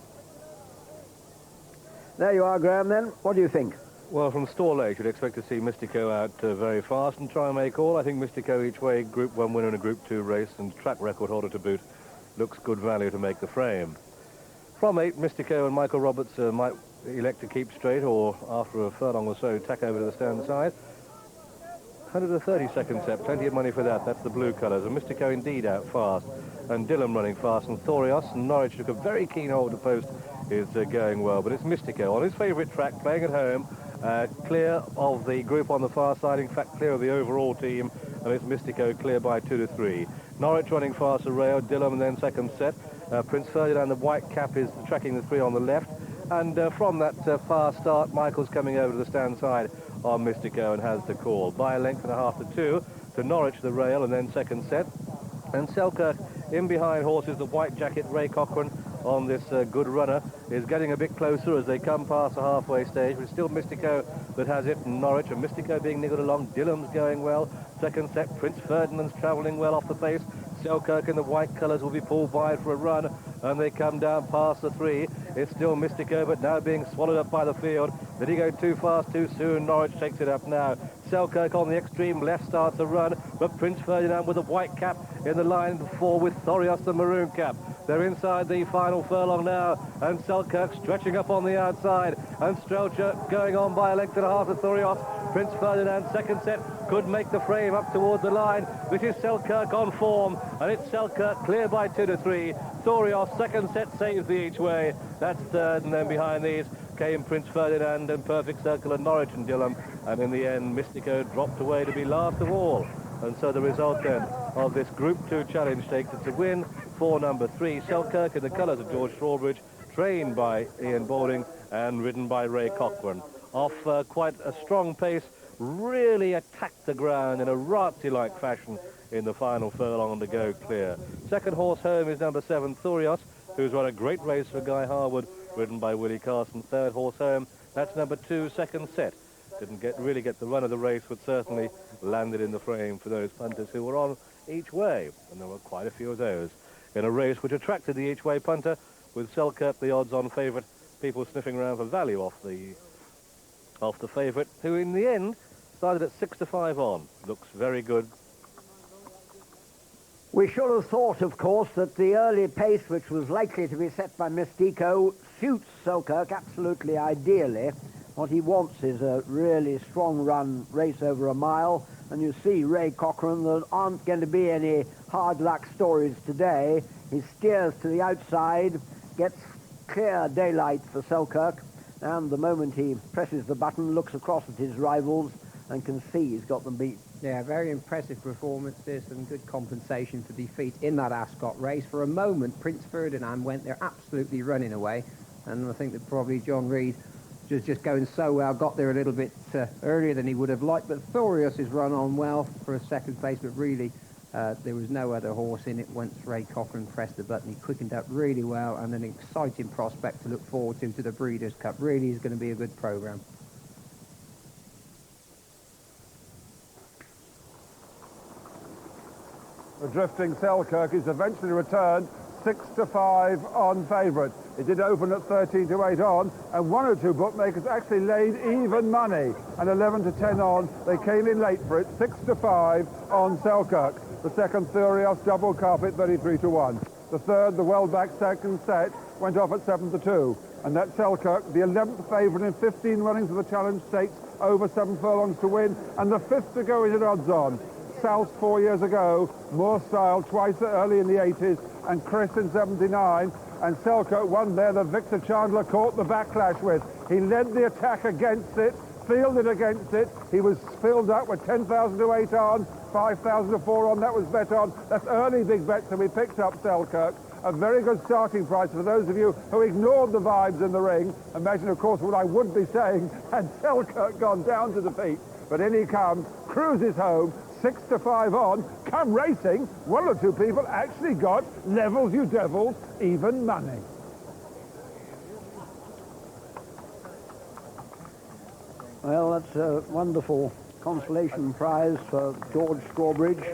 There you are, Graham, then. What do you think? Well, from stall age, you'd expect to see Mystico out very fast and try and make all. I think Mystico each way, Group 1 winner in a Group 2 race and track record holder to boot, looks good value to make the frame. From 8, Mystico and Michael Roberts might elect to keep straight, or after a furlong or so, tack over to the stand side. 132nd set, plenty of money for that. That's the blue colours. And Mystico indeed out fast. And Dillon running fast. And Thorios and Norwich took a very keen hold to post is going well. But it's Mystico on his favourite track, playing at home. Clear of the group on the far side, in fact clear of the overall team, and it's Mystico clear by 2 to 3. Norwich running fast, Rayo, Dillham, and then second set. Prince Ferdinand, the white cap, is tracking the 3 on the left, and from that far start, Michael's coming over to the stand side on Mystico and has the call. By a length and a half to 2 to Norwich, the rail, and then second set. And Selkirk in behind horses, the white jacket, Ray Cochrane, on this good runner, is getting a bit closer as they come past the halfway stage, but it's still Mystico that has it, and Norwich, and Mystico being niggled along. Dillham's going well. Second set, Prince Ferdinand's travelling well off the pace. Selkirk in the white colours will be pulled wide for a run, and they come down past the 3. It's still Mystico, but now being swallowed up by the field. Did he go too fast too soon? Norwich takes it up now. Selkirk on the extreme left starts a run, but Prince Ferdinand with a white cap in the line before with Thorios the maroon cap. They're inside the final furlong now, and Selkirk stretching up on the outside, and Strelcher going on by a length and a half to Thorios. Prince Ferdinand, second set, could make the frame up towards the line. This is Selkirk on form, and it's Selkirk clear by 2 to 3. Thorios, second set, saves the each way. That's third, and then behind these came Prince Ferdinand and Perfect Circle and Norwich and Dillham, and in the end Mystico dropped away to be last of all. And so the result then of this Group 2 Challenge Stakes, it's a win for number 3, Selkirk, in the colours of George Strawbridge, trained by Ian Balding and ridden by Ray Cochrane. Off quite a strong pace, really attacked the ground in a Razzi-like fashion in the final furlong to go clear. Second horse home is number 7, Thorios, who's run a great race for Guy Harwood, ridden by Willie Carson. Third horse home, that's number 2, second set. Didn't really get the run of the race, but certainly landed in the frame for those punters who were on each way, and there were quite a few of those in a race which attracted the each way punter, with Selkirk the odds-on favourite, people sniffing around for value off the favourite, who in the end started at 6 to 5 on. Looks very good. We should have thought, of course, that the early pace which was likely to be set by Mystico suits Selkirk absolutely ideally. What he wants is a really strong run race over a mile, and you see Ray Cochrane, there aren't going to be any hard luck stories today. He steers to the outside, gets clear daylight for Selkirk, and the moment he presses the button, looks across at his rivals and can see he's got them beat. Yeah, very impressive performance this, and good compensation for defeat in that Ascot race. For a moment, Prince Ferdinand went there absolutely running away, and I think that probably John Reid just going so well, got there a little bit earlier than he would have liked, but Thorios has run on well for a second place, but really there was no other horse in it once Ray Cochrane pressed the button. He quickened up really well, and an exciting prospect to look forward to the Breeders' Cup. Really is going to be a good programme. The drifting Selkirk is eventually returned 6 to 5 on favourite. It did open at 13 to 8 on, and 1 or 2 bookmakers actually laid even money, and 11 to 10 on. They came in late for it, 6 to 5 on Selkirk. The second, Thorios, double carpet, 33 to 1. The third, the well-backed second set, went off at 7 to 2. And that's Selkirk, the 11th favourite in 15 runnings of the Challenge Stakes, over 7 furlongs to win, and the 5th to go in at odds on. South 4 years ago, Moore Style twice early in the 80s, and Chris in 79, and Selkirk won there that Victor Chandler caught the backlash with. He led the attack against it, fielded against it. He was filled up with 10,000 to 8 on, 5,000 to 4 on, that was bet on. That's early big bets, and we picked up Selkirk. A very good starting price for those of you who ignored the vibes in the ring. Imagine, of course, what I would be saying had Selkirk gone down to defeat. But in he comes, cruises home, 6 to 5 on, come racing. 1 or 2 people actually got levels, you devils, even money. Well, that's a wonderful consolation prize for George Strawbridge,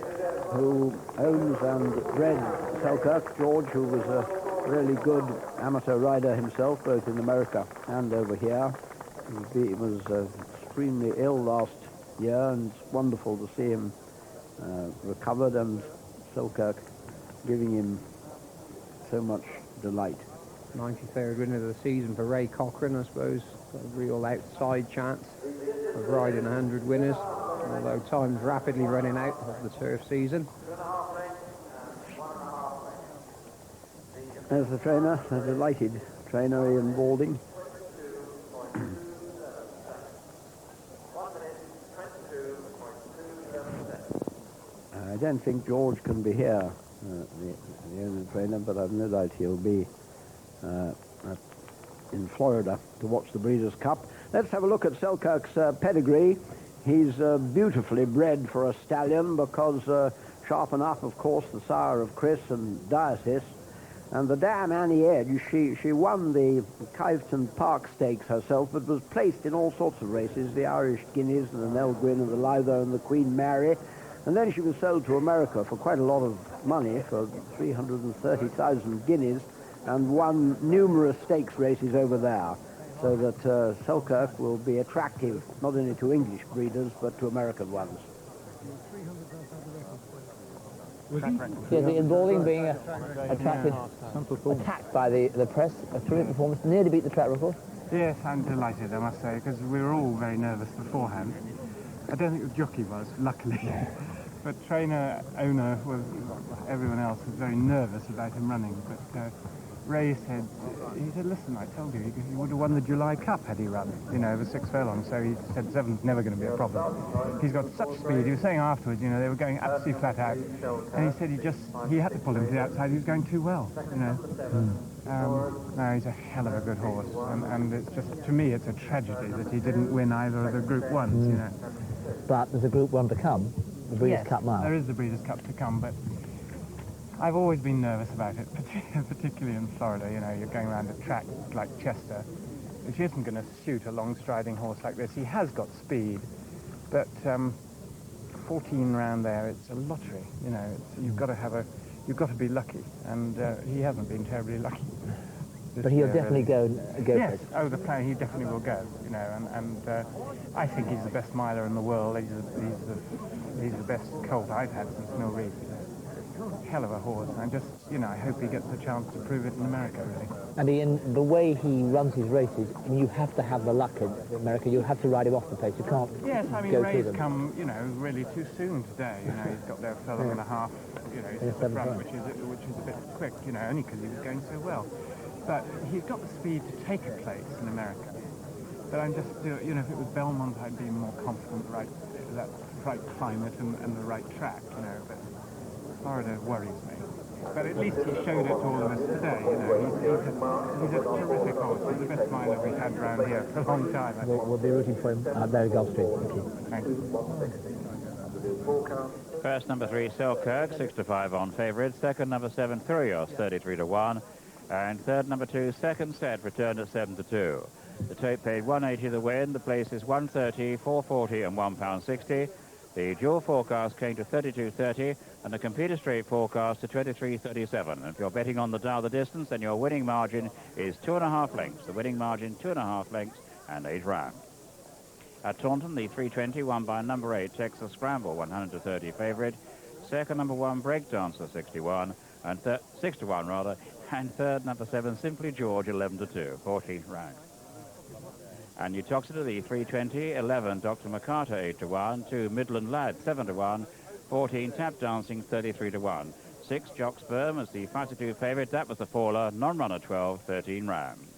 who owns and bred Selkirk. George, who was a really good amateur rider himself, both in America and over here. He was extremely ill last year, and it's wonderful to see him recovered, and Selkirk giving him so much delight. 93rd winner of the season for Ray Cochrane, I suppose. Got a real outside chance of riding 100 winners, although time's rapidly running out of the turf season. There's the trainer, a delighted trainer, Ian Balding. don't think George can be here, the owner trainer, but I've no doubt he'll be in Florida to watch the Breeders' Cup. Let's have a look at Selkirk's pedigree. He's beautifully bred for a stallion because sharp enough, of course, the sire of Chris and Diocese. And the dam Annie Edge, she won the Kiveton Park Stakes herself, but was placed in all sorts of races, the Irish Guineas and the Nell Gwyn and the Lytho and the Queen Mary. And then she was sold to America for quite a lot of money, for 330,000 guineas, and won numerous stakes races over there. So that Selkirk will be attractive, not only to English breeders, but to American ones. Here's the inboarding being attacked by the press. A terrific performance, nearly beat the track record. Yes, I'm delighted, I must say, because we were all very nervous beforehand. I don't think the jockey was, luckily. But trainer, owner, everyone else was very nervous about him running. But Ray said, listen, I told you, he would have won the July Cup had he run, you know, over 6 furlongs. So he said 7's never going to be a problem. He's got such speed. He was saying afterwards, you know, they were going absolutely flat out. And he said he had to pull him to the outside. He was going too well, you know. No, he's a hell of a good horse. And it's just, to me, it's a tragedy that he didn't win either of the Group 1s, you know. But there's a Group 1 to come, the Breeders' Cup Mile. There is the Breeders' Cup to come, but I've always been nervous about it, particularly in Florida. You know, you're going around a track like Chester, which isn't going to suit a long-striding horse like this. He has got speed, but 14 round there, it's a lottery. You know, you've got to be lucky, and he hasn't been terribly lucky. But he'll definitely go Yes, for it. the player, he definitely will go. You know, and I think he's the best miler in the world. He's the best colt I've had since Mill Reef. Hell of a horse, and just, you know, I hope he gets a chance to prove it in America, really. And Ian, the way he runs his races, I mean, you have to have the luck in America. You have to ride him off the pace. You can't Yes, I mean, go Ray's through them. come, you know, really too soon today. You know, he's got there a furlong and a half, you know, he's at the front, which is a bit quick, you know, only because he was going so well. But he's got the speed to take a place in America. But I'm just, you know, if it was Belmont, I'd be more confident, that right climate and the right track, you know, but Florida worries me. But at least he showed it to all of us today, you know. He's a terrific horse. He's the best miler we've had around here for a long time, I think. We'll be rooting for him out there at Gulfstream. Thank you. Thanks. First, number 3, Selkirk, 6 to 5 on favourites. Second, number 7, Furios, 33 to 1. And third, number 2, Second Set, returned at 7 to 2. The tote paid £1.80 the win. The places £1.30, £4.40 and £1.60. The dual forecast came to 32.30 and the computer straight forecast to 23.37. If you're betting on the dial the distance, then your winning margin is 2.5 lengths. The winning margin 2.5 lengths and 8 rounds. At Taunton, the 320 won by number 8, Texas Scramble, 100 to 30 favourite. Second, number 1, Breakdancer, 61, and 6 to 1 rather. And third, number 7, Simply George, 11 to 2, 14th round. And Utoxeter, the 320, 11, Dr. MacArthur, 8 to 1, 2, Midland Lad, 7 to 1, 14, Tap Dancing, 33 to 1, 6, Jock Sperm as the 5 to 2 favourite. That was the faller, non-runner 12, 13 rounds.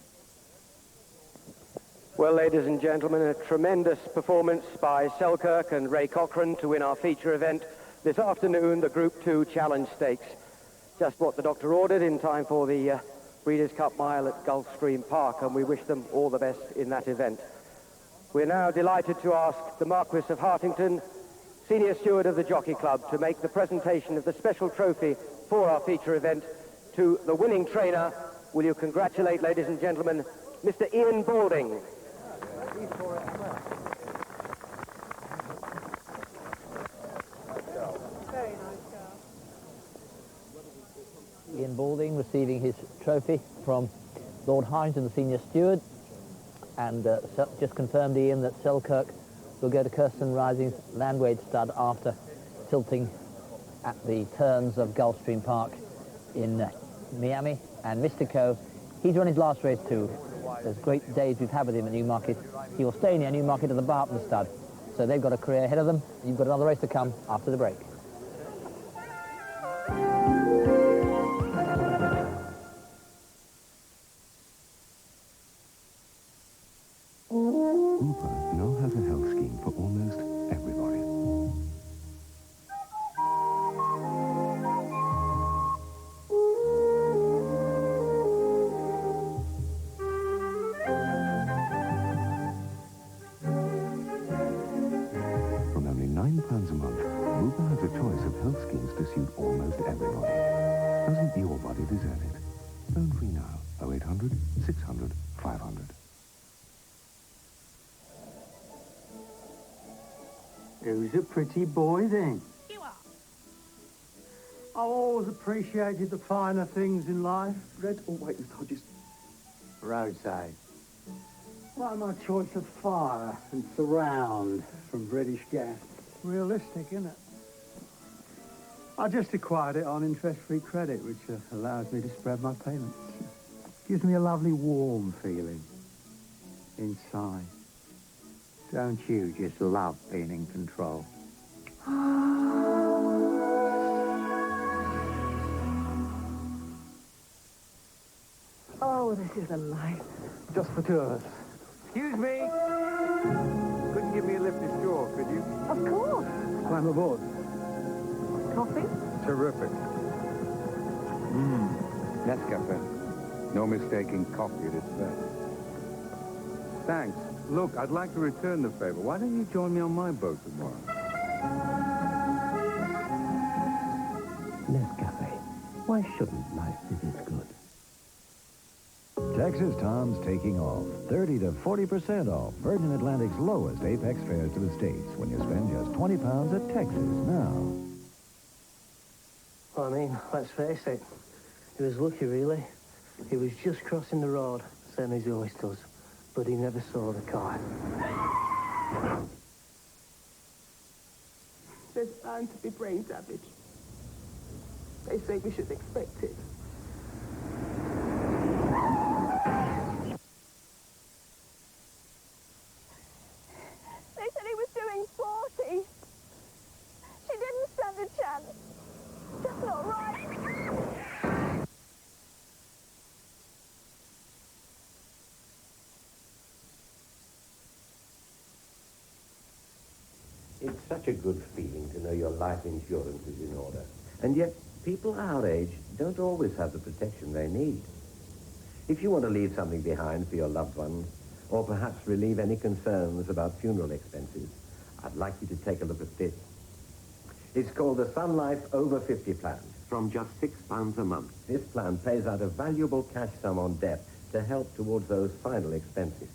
Well, ladies and gentlemen, a tremendous performance by Selkirk and Ray Cochrane to win our feature event this afternoon, the Group 2 Challenge Stakes. Just what the doctor ordered in time for the Breeders' Cup Mile at Gulfstream Park, and we wish them all the best in that event. We're now delighted to ask the Marquis of Hartington, Senior Steward of the Jockey Club, to make the presentation of the special trophy for our feature event to the winning trainer. Will you congratulate, ladies and gentlemen, Mr. Ian Balding. Ian Balding receiving his trophy from Lord Harrington, the Senior Steward. And just confirmed, Ian, that Selkirk will go to Kirsten Rising's Landwade stud after tilting at the turns of Gulfstream Park in Miami. And Mystico, he's run his last race too. There's great days we've had with him at Newmarket. He will stay near Newmarket at the Barton stud. So they've got a career ahead of them. You've got another race to come after the break. Uber now has a health scheme for almost everybody. 500, 600, 500. Who's a pretty boy, then? You are. I've always appreciated the finer things in life. Red or white with Hodges? Rosé. Like my choice of fire and surround from British Gas. Realistic, isn't it? I just acquired it on interest-free credit, which allows me to spread my payments. Gives me a lovely warm feeling inside. Don't you just love being in control? Oh, this is a life. Just for two of us. Excuse me. Couldn't give me a lift ashore, could you? Of course. Climb aboard. Coffee? Terrific. Nescafe. No mistaking coffee at its best. Thanks. Look, I'd like to return the favor. Why don't you join me on my boat tomorrow? Nescafe. Why shouldn't life be this good? Texas Tom's taking off. 30 to 40% off Virgin Atlantic's lowest Apex fares to the States when you spend just 20 pounds at Texas now. Well, I mean, let's face it. He was lucky, really. He was just crossing the road, same as he always does. But he never saw the car. There's bound to be brain damage. They say we should expect it. They said he was doing 40. She didn't stand a chance. That's not right. It's such a good feeling to know your life insurance is in order. And yet, people our age don't always have the protection they need. If you want to leave something behind for your loved ones, or perhaps relieve any concerns about funeral expenses, I'd like you to take a look at this. It's called the Sun Life Over 50 Plan, from just £6 a month. This plan pays out a valuable cash sum on death to help towards those final expenses.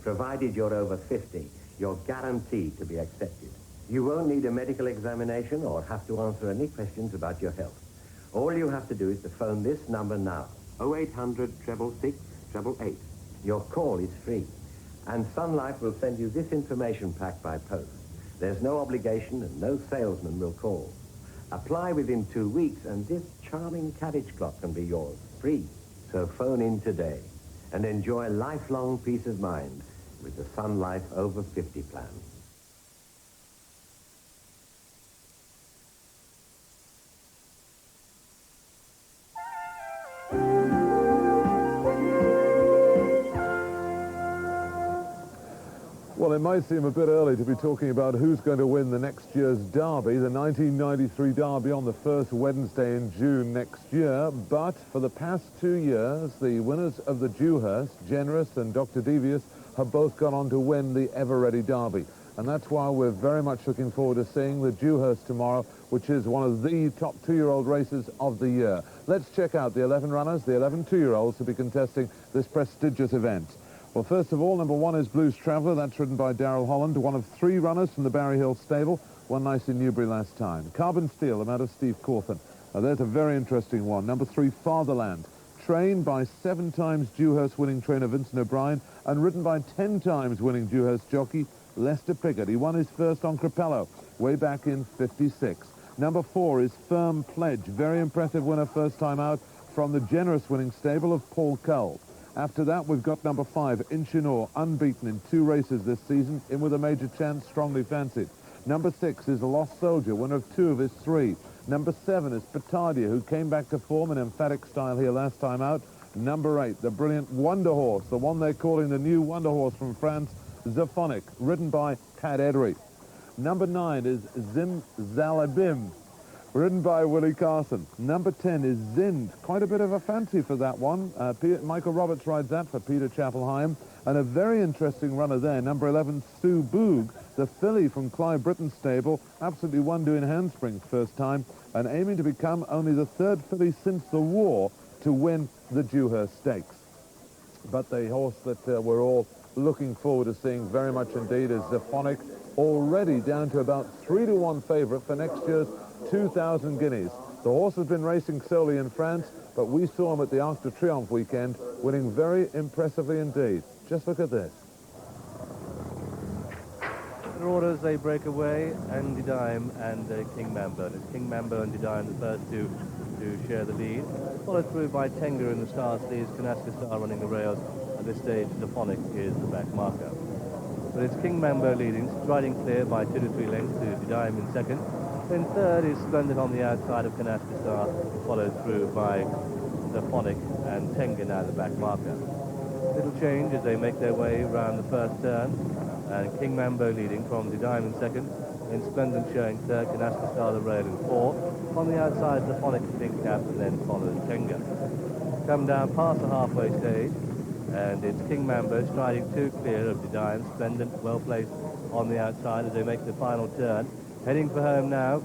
Provided you're over 50, you're guaranteed to be accepted. You won't need a medical examination or have to answer any questions about your health. All you have to do is to phone this number now, 0800 666 888. Your call is free, and Sun Life will send you this information pack by post. There's no obligation and no salesman will call. Apply within 2 weeks and this charming carriage clock can be yours, free. So phone in today and enjoy lifelong peace of mind with the Sun Life Over 50 plan. Well, it might seem a bit early to be talking about who's going to win the next year's Derby, the 1993 Derby on the first Wednesday in June next year, but for the past 2 years, the winners of the Dewhurst, Generous and Dr. Devious, have both gone on to win the ever-ready Derby. And that's why we're very much looking forward to seeing the Dewhurst tomorrow, which is one of the top 2-year-old races of the year. Let's check out the 11 runners, the 11 2-year-olds who will be contesting this prestigious event. Well, first of all, number 1 is Blues Traveller. That's ridden by Darrell Holland, one of 3 runners from the Barry Hill stable. Won nice in Newbury last time. Carbon Steel, I'm out of Steve Cawthon. Now, there's a very interesting one. Number 3, Fatherland. Trained by 7 times Dewhurst winning trainer Vincent O'Brien and ridden by 10 times winning Dewhurst jockey Lester Piggott. He won his first on Crapello way back in '56. Number 4 is Firm Pledge. Very impressive winner first time out from the Generous winning stable of Paul Cole. After that, we've got number 5, Inchinor, unbeaten in 2 races this season, in with a major chance, strongly fancied. Number 6 is Lost Soldier, winner of 2 of his 3. Number 7 is Petardia, who came back to form in emphatic style here last time out. Number 8, the brilliant Wonder Horse, the one they're calling the new Wonder Horse from France, Zaphonic, ridden by Pat Edry. Number 9 is Zim Zalabim, ridden by Willie Carson. Number 10 is Zind. Quite a bit of a fancy for that one. Michael Roberts rides that for Peter Chapelheim. And a very interesting runner there, number 11, Sue Boog, the filly from Clive Britton's stable. Absolutely won doing handsprings first time and aiming to become only the 3rd filly since the war to win the Dewhurst Stakes. But the horse that we're all looking forward to seeing very much indeed is Zephonic, already down to about 3-1 favourite for next year's 2,000 guineas. The horse has been racing solely in France, but we saw him at the Arc de Triomphe weekend, winning very impressively indeed. Just look at this. The orders, they break away, and Dime and King Mambo. And it's King Mambo and Dime, the first two to share the lead. Followed through by Tenga in the Star Sleeves, Canasta Star running the rails. At this stage, Zephonic is the back marker. But it's King Mambo leading, striding clear by 2 to 3 lengths to Dime in second. Then third is Splendid on the outside of Canasta Star, followed through by Zephonic and Tenga now the back marker. Little change as they make their way round the first turn. And King Mambo leading from Dime in second. In Splendid showing third, Canasta Star the rail in fourth. On the outside, Zephonic the pink cap, and then follows Tenga. Come down past the halfway stage, and it's King Mambo striding 2 clear of Dime. Splendid well placed on the outside as they make the final turn. Heading for home now,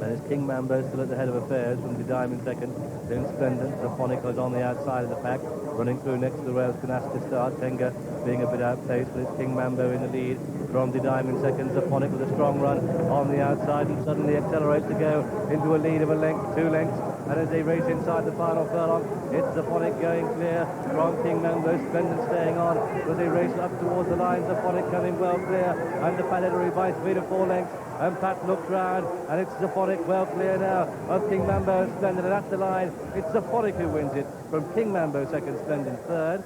and it's King Mambo still at the head of affairs from Dime in second. Then Splendid, Zephonic is on the outside of the pack, running through next to the rails, Canasta Star, Tenga being a bit outpaced, but it's King Mambo in the lead from Dime in second. Zephonic with a strong run on the outside and suddenly accelerates to go into a lead of a length, 2 lengths. And as they race inside the final furlong, it's Zephonic going clear from King Mambo, Splendid staying on. As they race up towards the line, Zephonic coming well clear under Palettery by 3 to 4 lengths. And Pat looks round, and it's Zephonic well clear now of King Mambo and Splendid. And at the line, it's Zephonic who wins it from King Mambo second, Splendid third.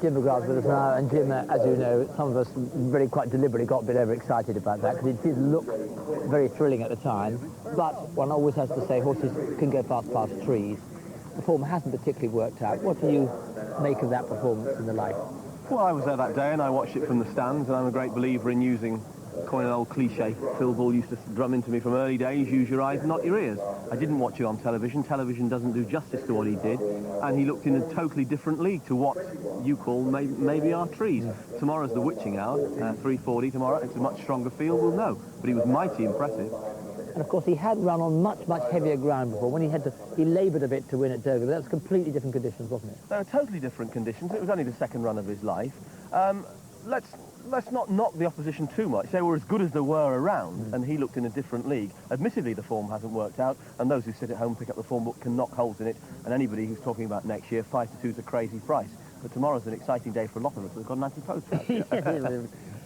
Jim McGrath's with us now, and Jim, as you know, some of us really quite deliberately got a bit overexcited about that because it did look very thrilling at the time. But one always has to say horses can go fast past trees. The form hasn't particularly worked out. What do you make of that performance in the light? Well, I was there that day and I watched it from the stands, and I'm a great believer in using, coin an old cliche, Phil Bull used to drum into me from early days, use your eyes, not your ears. I didn't watch it on television. Television doesn't do justice to what he did, and he looked in a totally different league to what you call maybe our trees. Tomorrow's the witching hour, 3:40 tomorrow. It's a much stronger field, we'll know. But he was mighty impressive. And of course he had run on much, much heavier ground before. When he laboured a bit to win at Dover, but that was completely different conditions, wasn't it? They were totally different conditions. It was only the second run of his life. Let's not knock the opposition too much. They were as good as there were around, and he looked in a different league. Admittedly, the form hasn't worked out, and those who sit at home pick up the form book can knock holes in it, and anybody who's talking about next year, 5 to 2 is a crazy price. But tomorrow's an exciting day for a lot of us. We've got an anti-post.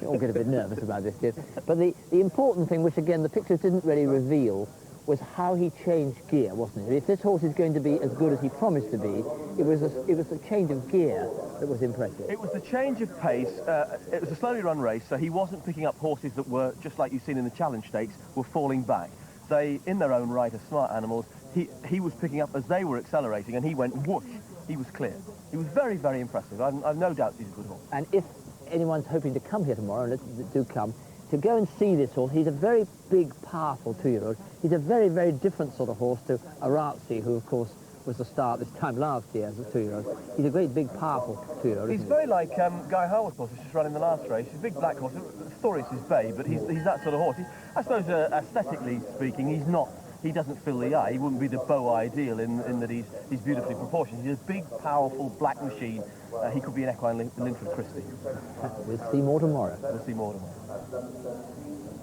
We all get a bit nervous about this, Jim. But the important thing, which again the pictures didn't really reveal, was how he changed gear, wasn't it? If this horse is going to be as good as he promised to be, it was the change of gear that was impressive. It was the change of pace. It was a slowly run race, so he wasn't picking up horses that were, just like you've seen in the Challenge Stakes, were falling back. They, in their own right, are smart animals. He was picking up as they were accelerating, and he went whoosh. He was clear. He was very, very impressive. I've no doubt he's a good horse. And if anyone's hoping to come here tomorrow, and do come, to go and see this horse, he's a very big, powerful 2-year-old. He's a very, very different sort of horse to Arazzi, who, of course, was the star this time last year as a 2-year-old. He's a great, big, powerful 2-year-old. He's very like Guy Harwood's horse, who's just run in the last race. He's a big black horse. Thoris is bay, but he's that sort of horse. I suppose, aesthetically speaking, he's not. He doesn't fill the eye. He wouldn't be the beau ideal in that he's beautifully proportioned. He's a big, powerful black machine. He could be an equine Linford Christie. We'll see more tomorrow. We'll see more tomorrow.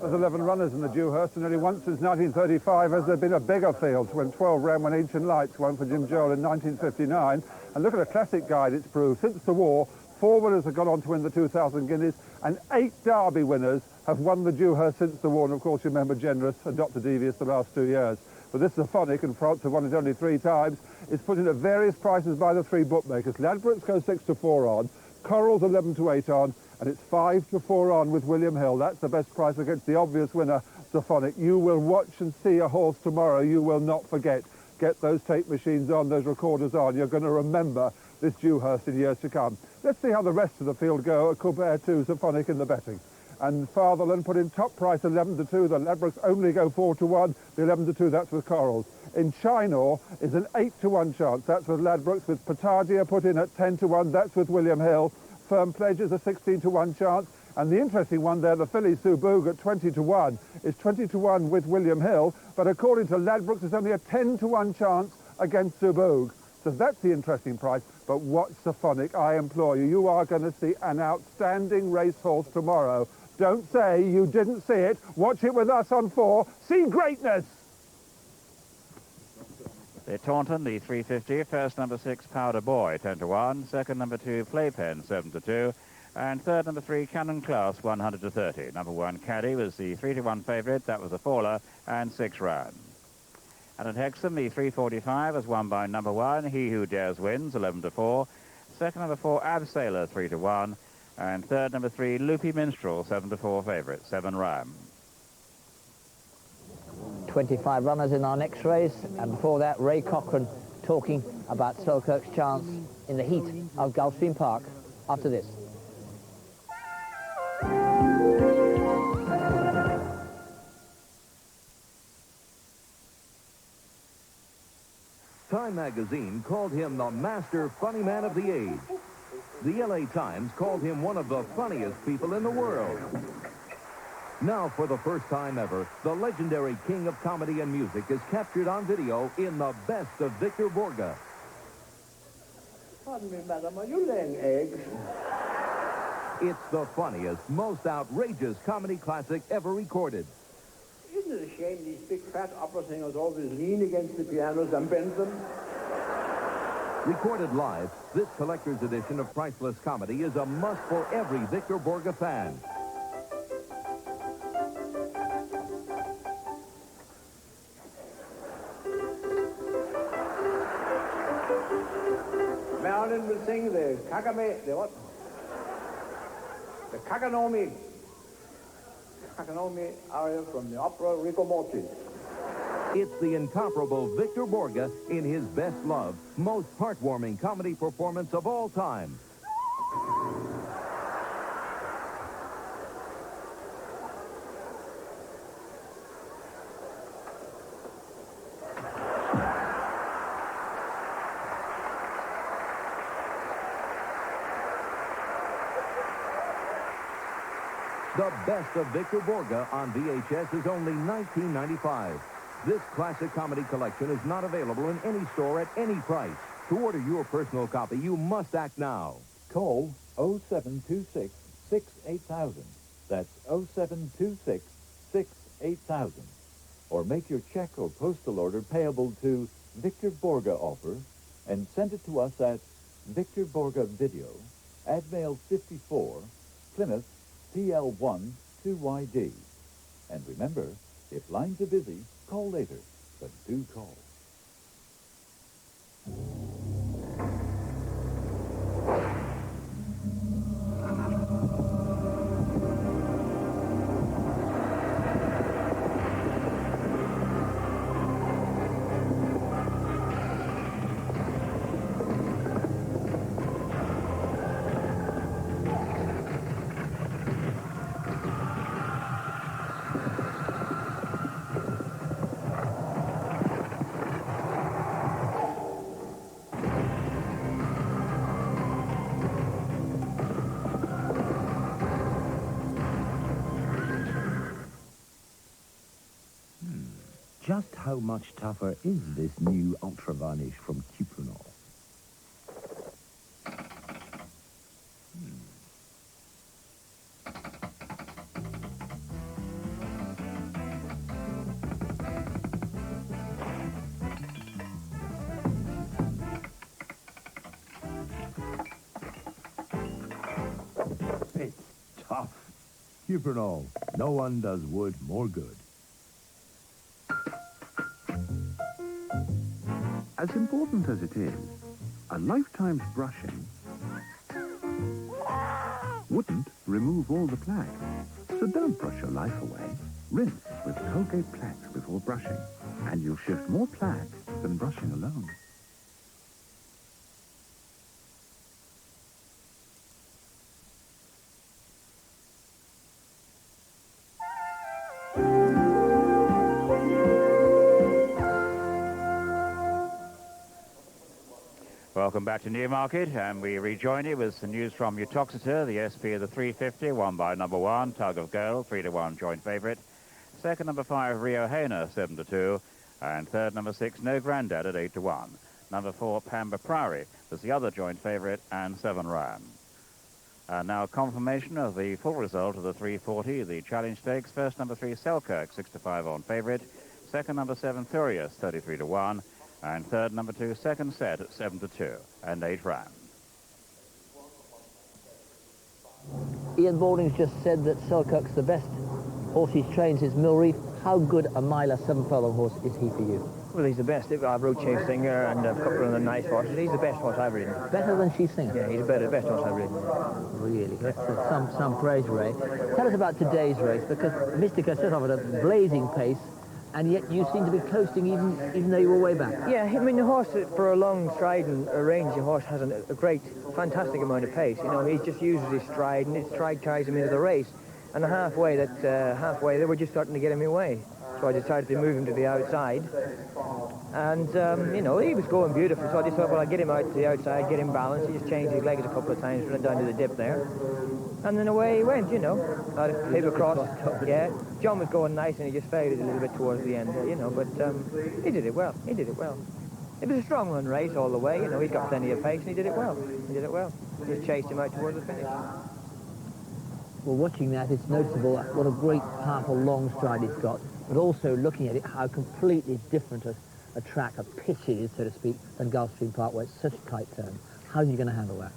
There's 11 runners in the Dewhurst, and only once since 1935 has there been a bigger field, when 12 ran when Ancient Lights won for Jim Joel in 1959. And look at the classic guide it's proved. Since the war, 4 winners have gone on to win the 2,000 guineas, and 8 Derby winners have won the Dewhurst since the war. And of course, you remember Generous and Dr. Devious the last 2 years. But this Zephonic, and France have won it only 3 times, is put in at various prices by the 3 bookmakers. Ladbrokes goes 6 to 4 on, Coral's 11 to 8 on, and it's 5 to 4 on with William Hill. That's the best price against the obvious winner, Zephonic. You will watch and see a horse tomorrow you will not forget. Get those tape machines on, those recorders on. You're going to remember this Dewhurst in years to come. Let's see how the rest of the field go at Coubert 2, Zephonic in the betting. And Fatherland put in top price 11 to 2. The Ladbrokes only go 4 to 1. The 11 to 2, that's with Corals. In Chinor is an 8 to 1 chance. That's with Ladbrokes, with Patagia put in at 10 to 1. That's with William Hill. Firm Pledges a 16 to 1 chance. And the interesting one there, the filly Subug at 20 to 1, is 20 to 1 with William Hill. But according to Ladbrokes, it's only a 10 to 1 chance against Subug. So that's the interesting price. But watch Sophonik, I implore you. You are going to see an outstanding racehorse tomorrow. Don't say you didn't see it. Watch it with us on 4. See greatness! The Taunton, the 350, first number 6, Powder Boy, 10-1, second number 2, Playpen, 7-2, and third number 3, Cannon Class, 130. Number 1, Caddy, was the 3-1 favourite, that was a faller, and 6 ran. And at Hexham, the 345 was won by number 1, He Who Dares Wins, 11-4, second number 4, Abseiler, 3-1, and third number 3, Loopy Minstrel, 7-4 favourite, 7 ran. 25 runners in our next race, and before that, Ray Cochrane talking about Selkirk's chance in the heat of Gulfstream Park after this. Time magazine called him the master funny man of the age. The LA Times called him one of the funniest people in the world. Now, for the first time ever, the legendary king of comedy and music is captured on video in the best of Victor Borge. Pardon me, madam, are you laying eggs? It's the funniest, most outrageous comedy classic ever recorded. Isn't it a shame these big fat opera singers always lean against the pianos and bend them? Recorded live, this collector's edition of Priceless Comedy is a must for every Victor Borge fan. Marilyn will sing the Kagame, the what? The Kaganomi aria from the opera Rigor Mortis. It's the incomparable Victor Borge in his best-loved, most heartwarming comedy performance of all time. The best of Victor Borge on VHS is only $19.95. This classic comedy collection is not available in any store at any price. To order your personal copy, you must act now. Call 0726 68000. That's 0726 68000. Or make your check or postal order payable to Victor Borge Offer and send it to us at Victor Borge Video, Admail 54, Plymouth, PL1 2YD. And remember, if lines are busy, call later, but do call. Just how much tougher is this new Ultra Varnish from Cochrane? It's tough. Cochrane. No one does wood more good. As important as it is, a lifetime's brushing wouldn't remove all the plaque. So don't brush your life away. Rinse with Colgate Plaques before brushing, and you'll shift more plaque than brushing alone. Welcome back to Newmarket, and we rejoin you with some news from Utoxeter, the SP of the 350, won by number 1, Tug of Gold, 3-1 joint favourite. Second, number 5, Rio Haina, 7-2, and third, number 6, No Grandad at 8-1. number 4, Pamba Priory, was the other joint favourite, and 7 ran. And now confirmation of the full result of the 340, the Challenge Stakes. First, number 3, Selkirk, 6-5 on favourite. Second, number 7, Furious, 33-1. And third, number 2, Second Set at 7-2, and 8 ran. Ian Balding's just said that Selkirk's the best horse he's trained since Mill Reef. How good a miler 7-furlong horse is he for you? Well, he's the best. I've rode Chief Singer and a couple of the nice horses. He's the best horse I've ridden. Better than Chief Singer? Yeah, he's the best horse I've ridden. Really? That's some praise, Ray. Tell us about today's race, because Mystica set off at a blazing pace, and yet you seem to be coasting even though you were way back. Yeah, I mean, the horse, for a long stride and a range, the horse has a great, fantastic amount of pace. You know, he just uses his stride, and his stride carries him into the race. And halfway, they were just starting to get him away. So I decided to move him to the outside. And, you know, he was going beautiful, so I just thought, well, I'll get him out to the outside, get him balanced. He just changed his legs a couple of times, went down to the dip there. And then away he went, you know. Hit across, yeah. John was going nice, and he just faded a little bit towards the end, you know, but he did it well. He did it well. It was a strong run race all the way, you know. He's got plenty of pace, and he did it well. He did it well. Just chased him out towards the finish. Well, watching that, it's noticeable what a great, powerful, long stride he's got, but also looking at it, how completely different a track, a pitch it is, so to speak, than Gulfstream Park, where it's such a tight turn. How are you going to handle that?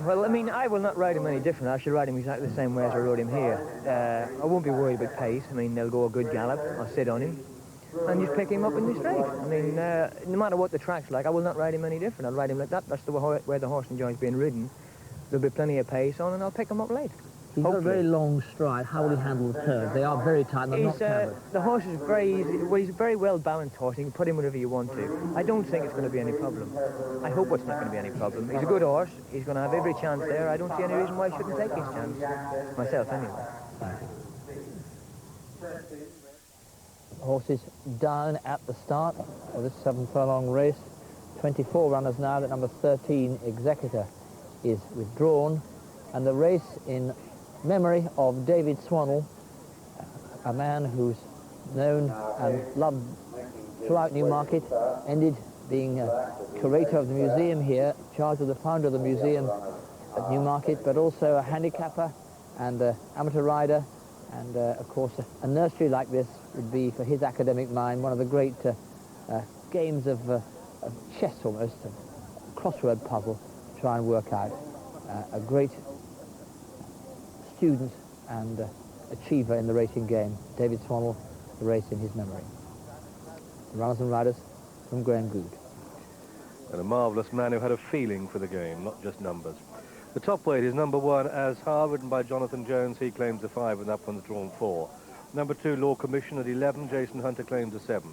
Well, I mean, I will not ride him any different. I should ride him exactly the same way as I rode him here. I won't be worried about pace. I mean, they'll go a good gallop. I'll sit on him and just pick him up in the straight. I mean, no matter what the track's like, I will not ride him any different. I'll ride him like that. That's the way the horse enjoys being ridden. There'll be plenty of pace on, and I'll pick him up late. He's got a very long stride. How will he handle the turns? They are very tight, they're not covered. The horse is very easy. Well, he's a very well-balanced horse. You can put him wherever you want to. I don't think it's going to be any problem. I hope it's not going to be any problem. He's a good horse. He's going to have every chance there. I don't see any reason why he shouldn't take his chance. Myself, anyway. Horses down at the start of this 7-furlong race. 24 runners now. That number 13, Executor, is withdrawn. And the race, in memory of David Swannell, a man who's known and loved throughout Newmarket, ended being curator of the museum here, charged with the founder of the museum at Newmarket, but also a handicapper and amateur rider. And, of course, a nursery like this would be, for his academic mind, one of the great games of chess, almost, a crossword puzzle to try and work out. A great student and achiever in the racing game. David Swannell, the race in his memory. The runners and riders from Graham Good. And a marvellous man who had a feeling for the game, not just numbers. The top weight is number 1, Azhar, ridden by Jonathan Jones. He claims a 5, and that one's drawn 4. Number 2, Law Commission at 11. Jason Hunter claims a 7.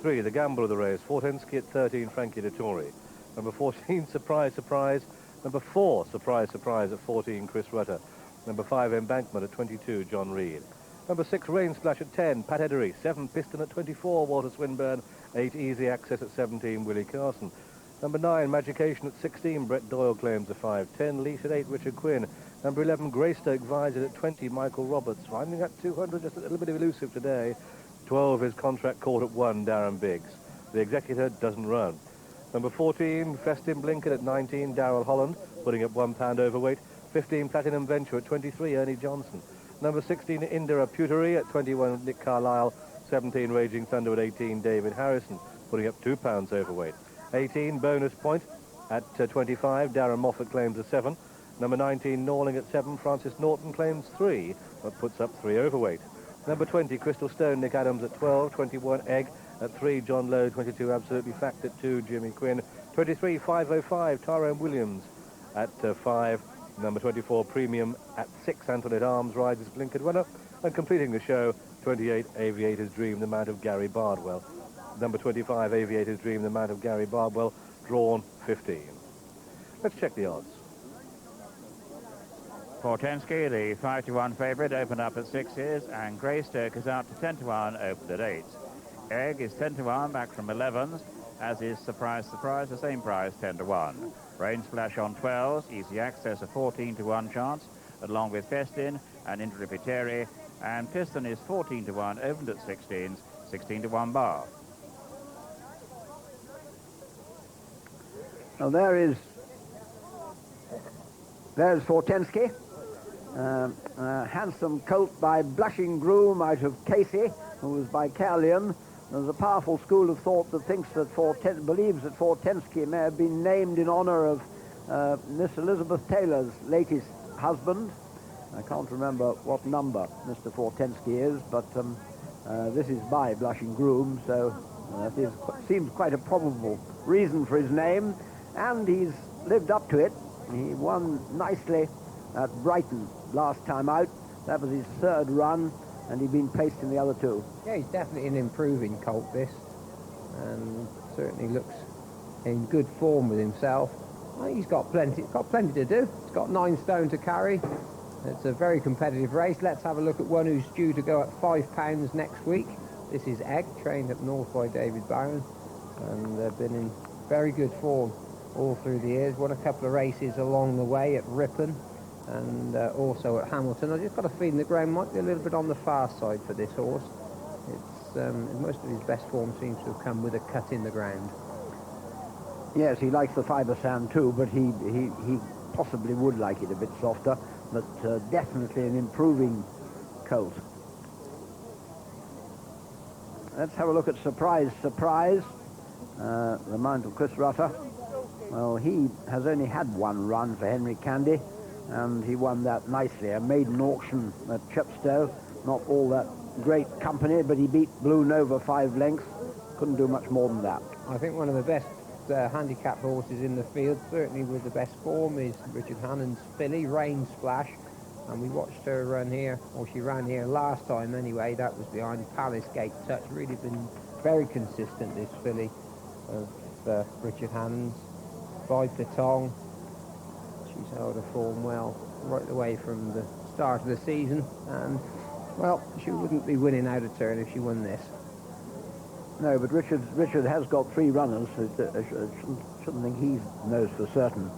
3, the gamble of the race. Fortensky at 13. Frankie Dettori. Number 14, Surprise, Surprise. Number 4, Surprise, Surprise at 14. Chris Rutter. Number 5, Embankment at 22, John Reed. Number 6, Rain Splash at 10, Pat Edery. 7, Piston at 24, Walter Swinburne. 8, Easy Access at 17, Willie Carson. Number 9, Magication at 16, Brett Doyle claims a 5. 10, Leash at 8, Richard Quinn. Number 11, Greystoke Visor at 20, Michael Roberts. Finding that 200 just a little bit elusive today. 12 is Contract Court at 1, Darren Biggs. The Executor doesn't run. Number 14, Festin Blinken at 19, Darrell Holland, putting up £1 overweight. 15, Platinum Venture at 23, Ernie Johnson. Number 16, Indira Putery at 21, Nick Carlisle. 17, Raging Thunder at 18, David Harrison, putting up £2 overweight. 18, Bonus Point at 25, Darren Moffat claims a 7. Number 19, Norling at 7, Francis Norton claims 3, but puts up 3 overweight. Number 20, Crystal Stone, Nick Adams at 12. 21, Egg at 3, John Lowe. 22, Absolutely Fact at 2, Jimmy Quinn. 23, 505, Tyrone Williams at 5. Number 24, Premium at 6, Antoinette Arms rides his blinkered runner. And completing the show, 28, Aviator's Dream, the Mount of Gary Bardwell. Number 25, Aviator's Dream, the Mount of Gary Bardwell, drawn 15. Let's check the odds. Fortensky, the 5-1 favourite, opened up at 6s, and Greystoke is out to 10-1, opened at 8. Egg is 10-1, back from 11s, as is Surprise, Surprise, the same price, 10-1. Rain Splash on 12s, Easy Access a 14-1 chance, along with Festin and Intrepidary, and Piston is 14-1, opened at 16s, 16-1 bar. Well, there's Fortensky. A handsome colt by Blushing Groom out of Casey, who was by Carlion. There's a powerful school of thought that thinks that believes that Fortensky may have been named in honor of Miss Elizabeth Taylor's latest husband. I can't remember what number Mr. Fortensky is, but this is by Blushing Groom, so it seems quite a probable reason for his name, and he's lived up to it. He won nicely at Brighton last time out. That was his third run, and he'd been placed in the other two. Yeah, he's definitely an improving colt, this, and certainly looks in good form with himself. Well, he's got plenty to do. He's got 9 stone to carry. It's a very competitive race. Let's have a look at one who's due to go at £5 next week. This is Egg, trained up north by David Barron, and they've been in very good form all through the years. Won a couple of races along the way at Ripon and also at Hamilton. I just got a feeling the ground might be a little bit on the far side for this horse. It's most of his best form seems to have come with a cut in the ground. Yes, he likes the fibre sand too, but he possibly would like it a bit softer, but definitely an improving colt. Let's have a look at Surprise, Surprise, the mount of Chris Rutter. Well, he has only had 1 run for Henry Candy, and he won that nicely. A maiden auction at Chepstow, not all that great company, but he beat Blue Nova 5 lengths. Couldn't do much more than that. I think one of the best handicap horses in the field, certainly with the best form, is Richard Hannon's filly, Rain Splash, and we watched her run here, or she ran here last time anyway. That was behind Palace Gate Touch. Really been very consistent, this filly of Richard Hannon's. By Petong, she's held her form well right away from the start of the season, and well, she wouldn't be winning out of turn if she won this. No, but Richard has got 3 runners. Shouldn't think he knows for certain.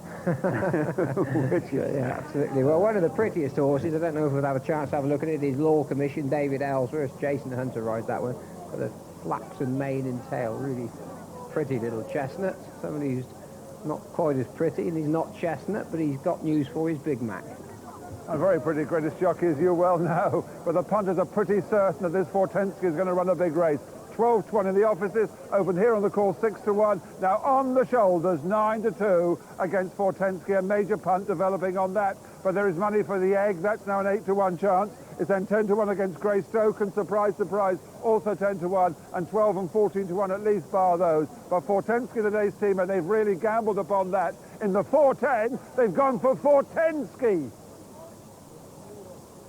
Yeah, absolutely. Well, one of the prettiest horses, I don't know if we'll have a chance to have a look at it, is Law Commission, David Ellsworth. Jason Hunter rides that one. Got a flaxen mane and tail, really pretty little chestnut. Somebody who's not quite as pretty, and he's not chestnut, but he's got news for his Big Mac. A very pretty greatest jockey, as you well know, but the punters are pretty certain that this Fortensky is going to run a big race. 12-1 in the offices, open here on the call 6-1. Now on the shoulders, 9-2 against Fortensky, a major punt developing on that. But there is money for the Egg, that's now an 8-1 chance. It's then 10-1 against Greystoke, and Surprise, Surprise, also 10-1, and 12 and 14-1 at least, bar those. But Fortensky, the day's team, and they've really gambled upon that. In the 4-10, they've gone for Fortensky.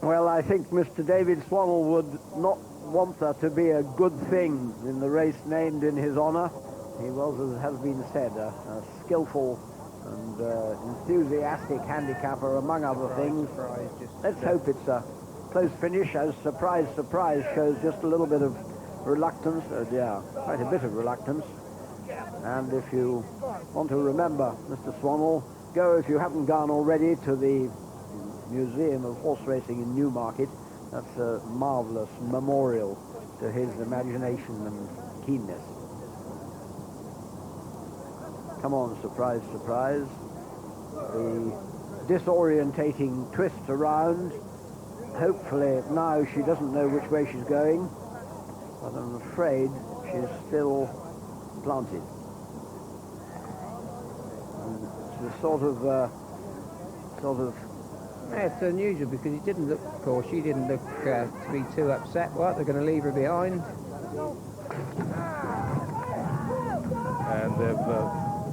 Well, I think Mr. David Swannell would not want that to be a good thing in the race named in his honour. He was, as has been said, a skillful and enthusiastic handicapper, among other things. Let's hope it's a close finish, as Surprise, Surprise shows just a little bit of reluctance. Yeah, quite a bit of reluctance. And if you want to remember Mr. Swannell, go, if you haven't gone already, to the Museum of Horse Racing in Newmarket. That's a marvellous memorial to his imagination and keenness. Come on, Surprise, Surprise. The disorientating twist around. Hopefully now she doesn't know which way she's going, but I'm afraid she's still planted. And it's a sort of Yeah, it's unusual because he didn't look, of course, she didn't look to be too upset. What, they're going to leave her behind? And they've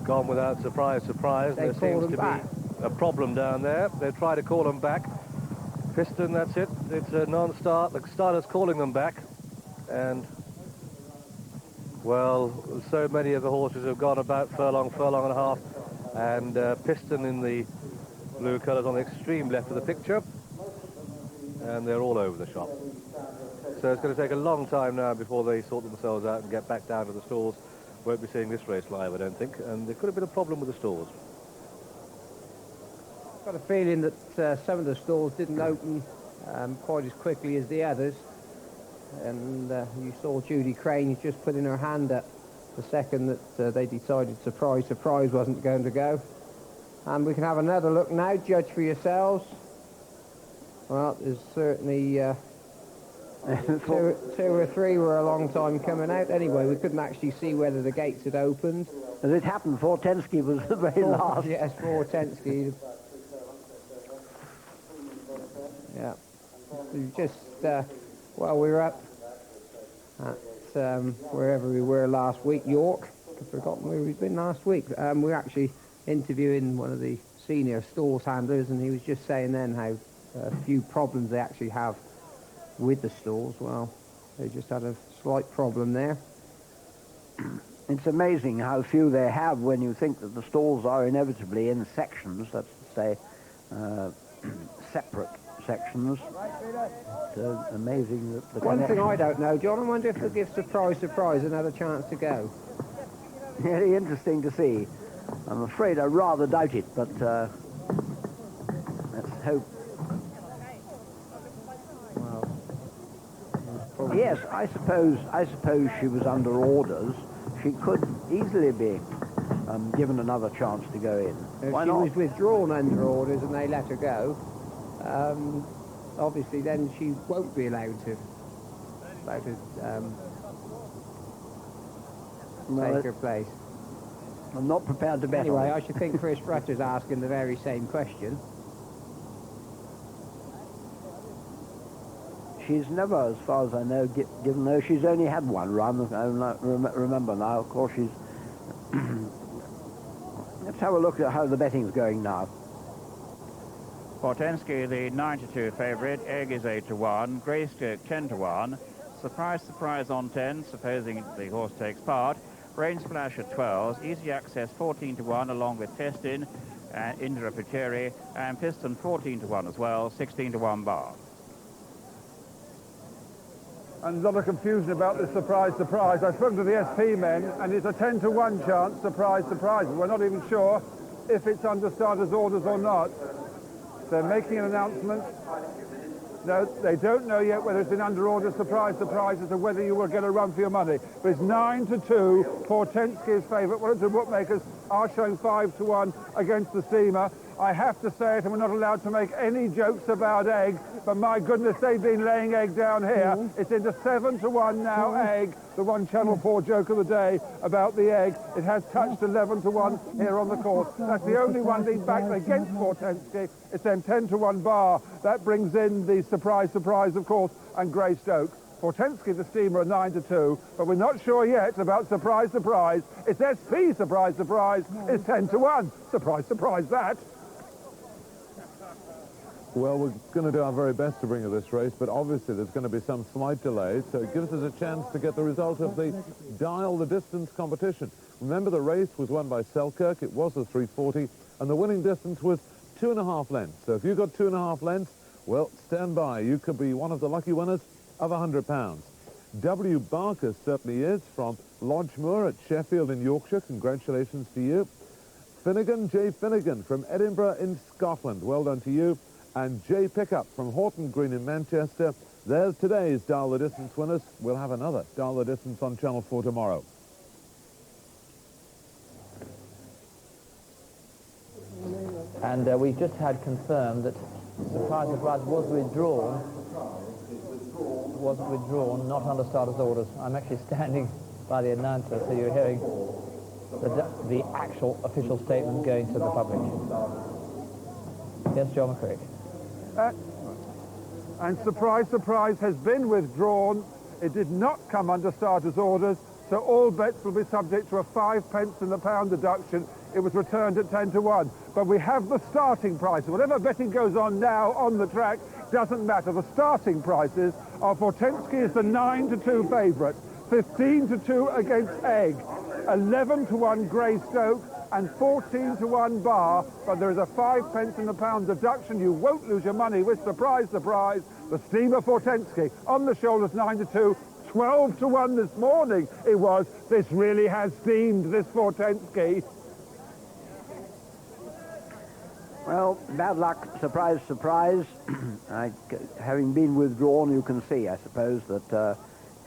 gone without Surprise, Surprise. There seems to be a problem down there. They try to call them back. Piston, that's it. It's a non-start. The starter's calling them back. And, well, so many of the horses have gone about furlong and a half. And Piston in the blue colours on the extreme left of the picture, and they're all over the shop. So it's going to take a long time now before they sort themselves out and get back down to the stalls. Won't be seeing this race live, I don't think, and there could have been a problem with the stalls. Got a feeling that some of the stalls didn't open quite as quickly as the others, and you saw Judy Crane just putting her hand up the second that they decided surprise wasn't going to go. And we can have another look now, judge for yourselves. Well, there's certainly two or three were a long time coming out. Anyway, we couldn't actually see whether the gates had opened. As it happened, Fortensky was the very last. Yes, Fortensky. Yeah. We just, well, we were up at wherever we were last week, York. I've forgotten where we've been last week. We were actually interviewing one of the senior stores handlers, and he was just saying then how a few problems they actually have with the stalls. Well, they just had a slight problem there. It's amazing how few they have when you think that the stalls are inevitably in sections, that's to say, separate sections. It's amazing that the One thing I don't know, John, I wonder if they'll give surprise another chance to go. Very interesting to see. I'm afraid I rather doubt it, but let's hope. Well, yes, I suppose she was under orders. She could easily be given another chance to go in. If Why she not? was withdrawn under orders and they let her go, obviously then she won't be allowed to take her place. I'm not prepared to bet. Anyway, on I it. should think Chris Bratter's asking the very same question. She's never, as far as I know, given though she's only had one run. I remember now. Of course, she's. Let's have a look at how the betting's going now. Fortensky, the 9-2 favourite. Egg is 8-1. Greystoke 10-1. Surprise on 10, supposing the horse takes part. Rain Splash at 12. Easy Access 14-1, along with Testin and Indra Pacheri, and Piston 14-1 as well, 16-1 bar. And a lot of confusion about this surprise. I've spoken to the SP men, and it's a 10-1 chance, surprise. We're not even sure if it's under starters' orders or not. They're making an announcement. No, they don't know yet whether it's been under orders, surprise, as to whether you will get a run for your money. But it's 9-2. Fortensky is favourite. One of the bookmakers are showing 5-1 against the steamer. I have to say it, and we're not allowed to make any jokes about egg, but my goodness, they've been laying egg down here. It's into 7-1 now, egg. The one Channel 4 joke of the day about the egg. It has touched 11-1 here on the course. That's the only one being backed against Fortensky. It's then 10-1 bar. That brings in the surprise, of course, and Greystoke. Fortensky, the steamer, at 9-2, but we're not sure yet about surprise. It's SP surprise. It's 10-1. Surprise that. Well, we're going to do our very best to bring you this race, but obviously there's going to be some slight delays, so it gives us a chance to get the result of the Dial the Distance competition. Remember, the race was won by Selkirk. It was a 340, and the winning distance was 2.5 lengths. So if you've got 2.5 lengths, well, stand by. You could be one of the lucky winners of £100. W. Barker certainly is, from Lodgemoor at Sheffield in Yorkshire. Congratulations to you. Finnegan, J. Finnegan from Edinburgh in Scotland. Well done to you. And J. Pickup from Horton Green in Manchester. There's today's Dial the Distance winners. We'll have another Dial the Distance on Channel 4 tomorrow. And we've just had confirmed that surprise was withdrawn. Wasn't withdrawn, not under starters' orders. I'm actually standing by the announcer, so you're hearing the actual official statement going to the public. Yes, John McCrick. And surprise has been withdrawn. It did not come under starters' orders, so all bets will be subject to a 5 pence in the pound deduction. It was returned at 10-1. But we have the starting prices. Whatever betting goes on now on the track doesn't matter. The starting prices are Fortensky is the 9-2 favourite, 15-2 against Egg, 11-1 Greystoke, and 14-1 bar, but there is a 5 pence in the pound deduction. You won't lose your money with surprise. The steamer Fortensky on the shoulders, 9-2, 12-1 this morning. It was. This really has steamed, this Fortensky. Well, bad luck, surprise. Having been withdrawn, you can see, I suppose, that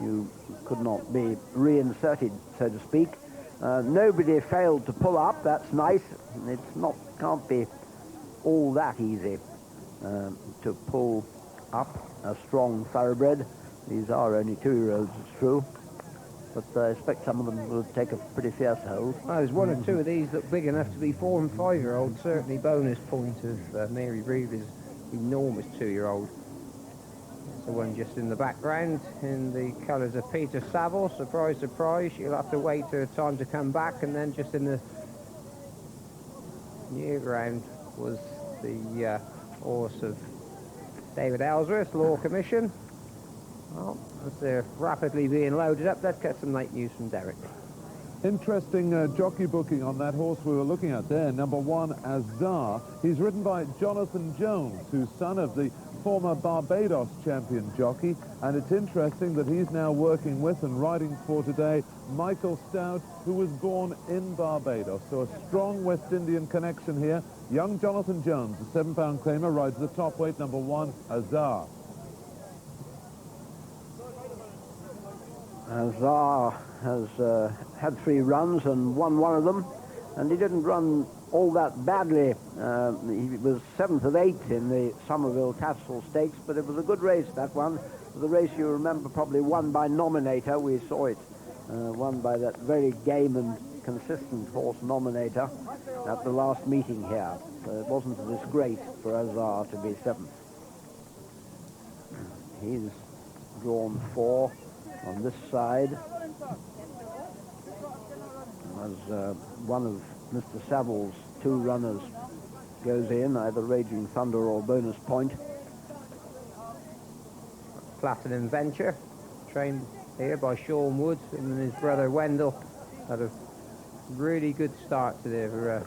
You could not be reinserted, so to speak. Nobody failed to pull up. That's nice. Can't be all that easy to pull up a strong thoroughbred. These are only 2-year-olds, it's true, but I expect some of them will take a pretty fierce hold. Well, there's one or two of these that big enough to be 4- and 5-year-olds. Certainly bonus point of Mary Reeve is enormous 2-year-old. That's the one just in the background in the colours of Peter Saville. Surprise, surprise. She'll have to wait for her time to come back, and then just in the near ground was the horse of David Ellsworth, Law Commission. Well, as they're rapidly being loaded up, let's get some late news from Derek. Interesting jockey booking on that horse we were looking at there, number 1, Azar. He's ridden by Jonathan Jones, who's son of the former Barbados champion jockey, and it's interesting that he's now working with and riding for today Michael Stout, who was born in Barbados. So a strong West Indian connection here. Young Jonathan Jones, the 7-pound claimer, rides the top weight, number 1, Azar. Azar has had 3 runs and won one of them, and he didn't run all that badly. He was 7th of 8 in the Somerville Tattersall Stakes, but it was a good race, that one. It was a race you remember probably won by Nominator. We saw it won by that very game and consistent horse Nominator at the last meeting here. So it wasn't a disgrace for Azar to be 7th. He's drawn 4 on this side. As one of Mr. Saville's 2 runners goes in, either Raging Thunder or Bonus Point. Platinum Venture, trained here by Sean Wood, and his brother Wendell had a really good start to their,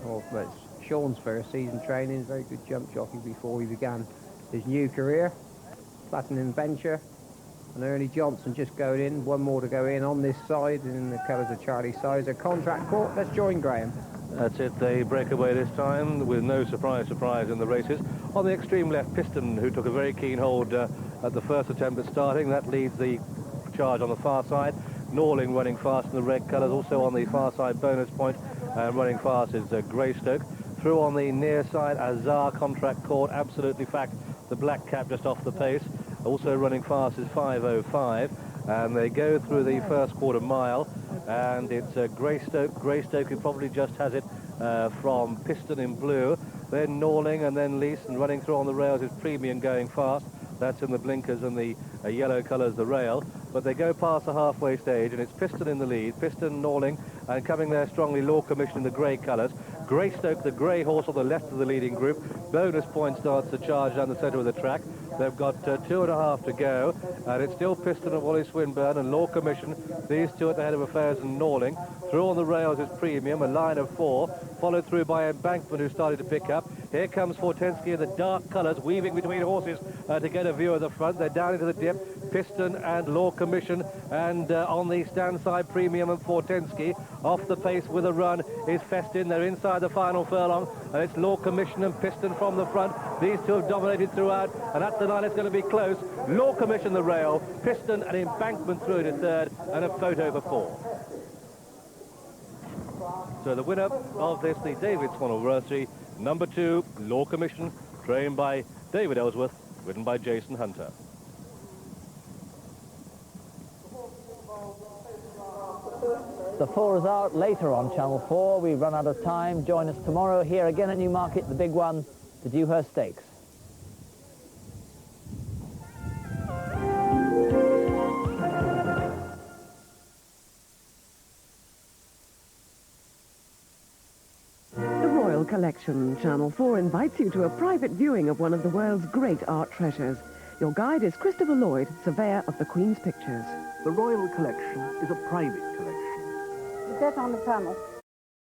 Sean's first season training, very good jump jockey before he began his new career. Platinum Venture and Ernie Johnson just going in, one more to go in on this side in the colours of Charlie Sizer. Contract court, let's join Graham. That's it, they break away this time with no surprise in the races. On the extreme left, Piston, who took a very keen hold at the first attempt at starting. That leads the charge on the far side. Norling running fast in the red colours, also on the far side Bonus Point, and running fast is Greystoke. Through on the near side, Azar, Contract Court, Absolutely Fact, the black cap just off the pace. Also running fast is 5:05, and they go through the first quarter mile, and it's Greystoke who probably just has it from Piston in blue, then Norling, and then Lease, and running through on the rails is Premium going fast. That's in the blinkers and the yellow colours, the rail. But they go past the halfway stage, and it's Piston in the lead, Piston, Norling, and coming there strongly, Law Commission in the grey colours. Greystoke, the grey horse on the left of the leading group. Bonus Point starts to charge down the centre of the track. They've got 2.5 to go, and it's still Piston and Wally Swinburne and Law Commission. These 2 at the head of affairs and Norling. Through on the rails is Premium, a line of 4, followed through by Embankment, who started to pick up. Here comes Fortensky in the dark colours, weaving between horses to get a view of the front. They're down into the dip, Piston and Law Commission, and on the stand side, Premium and Fortensky. Off the pace with a run is Festin. They're inside the final furlong, and it's Law Commission and Piston from the front. These 2 have dominated throughout, and at the line it's going to be close. Law Commission the rail, Piston and Embankment through to 3rd, and a photo for 4. So the winner of this, the David Swanell-Rossi, number 2, Law Commission, trained by David Ellsworth, ridden by Jason Hunter. The 4 is out later on Channel 4. We run out of time. Join us tomorrow here again at Newmarket, the big one, the Dewhurst Stakes. The Royal Collection. Channel 4 invites you to a private viewing of one of the world's great art treasures. Your guide is Christopher Lloyd, surveyor of the Queen's Pictures. The Royal Collection is a private collection. Is that on the panel?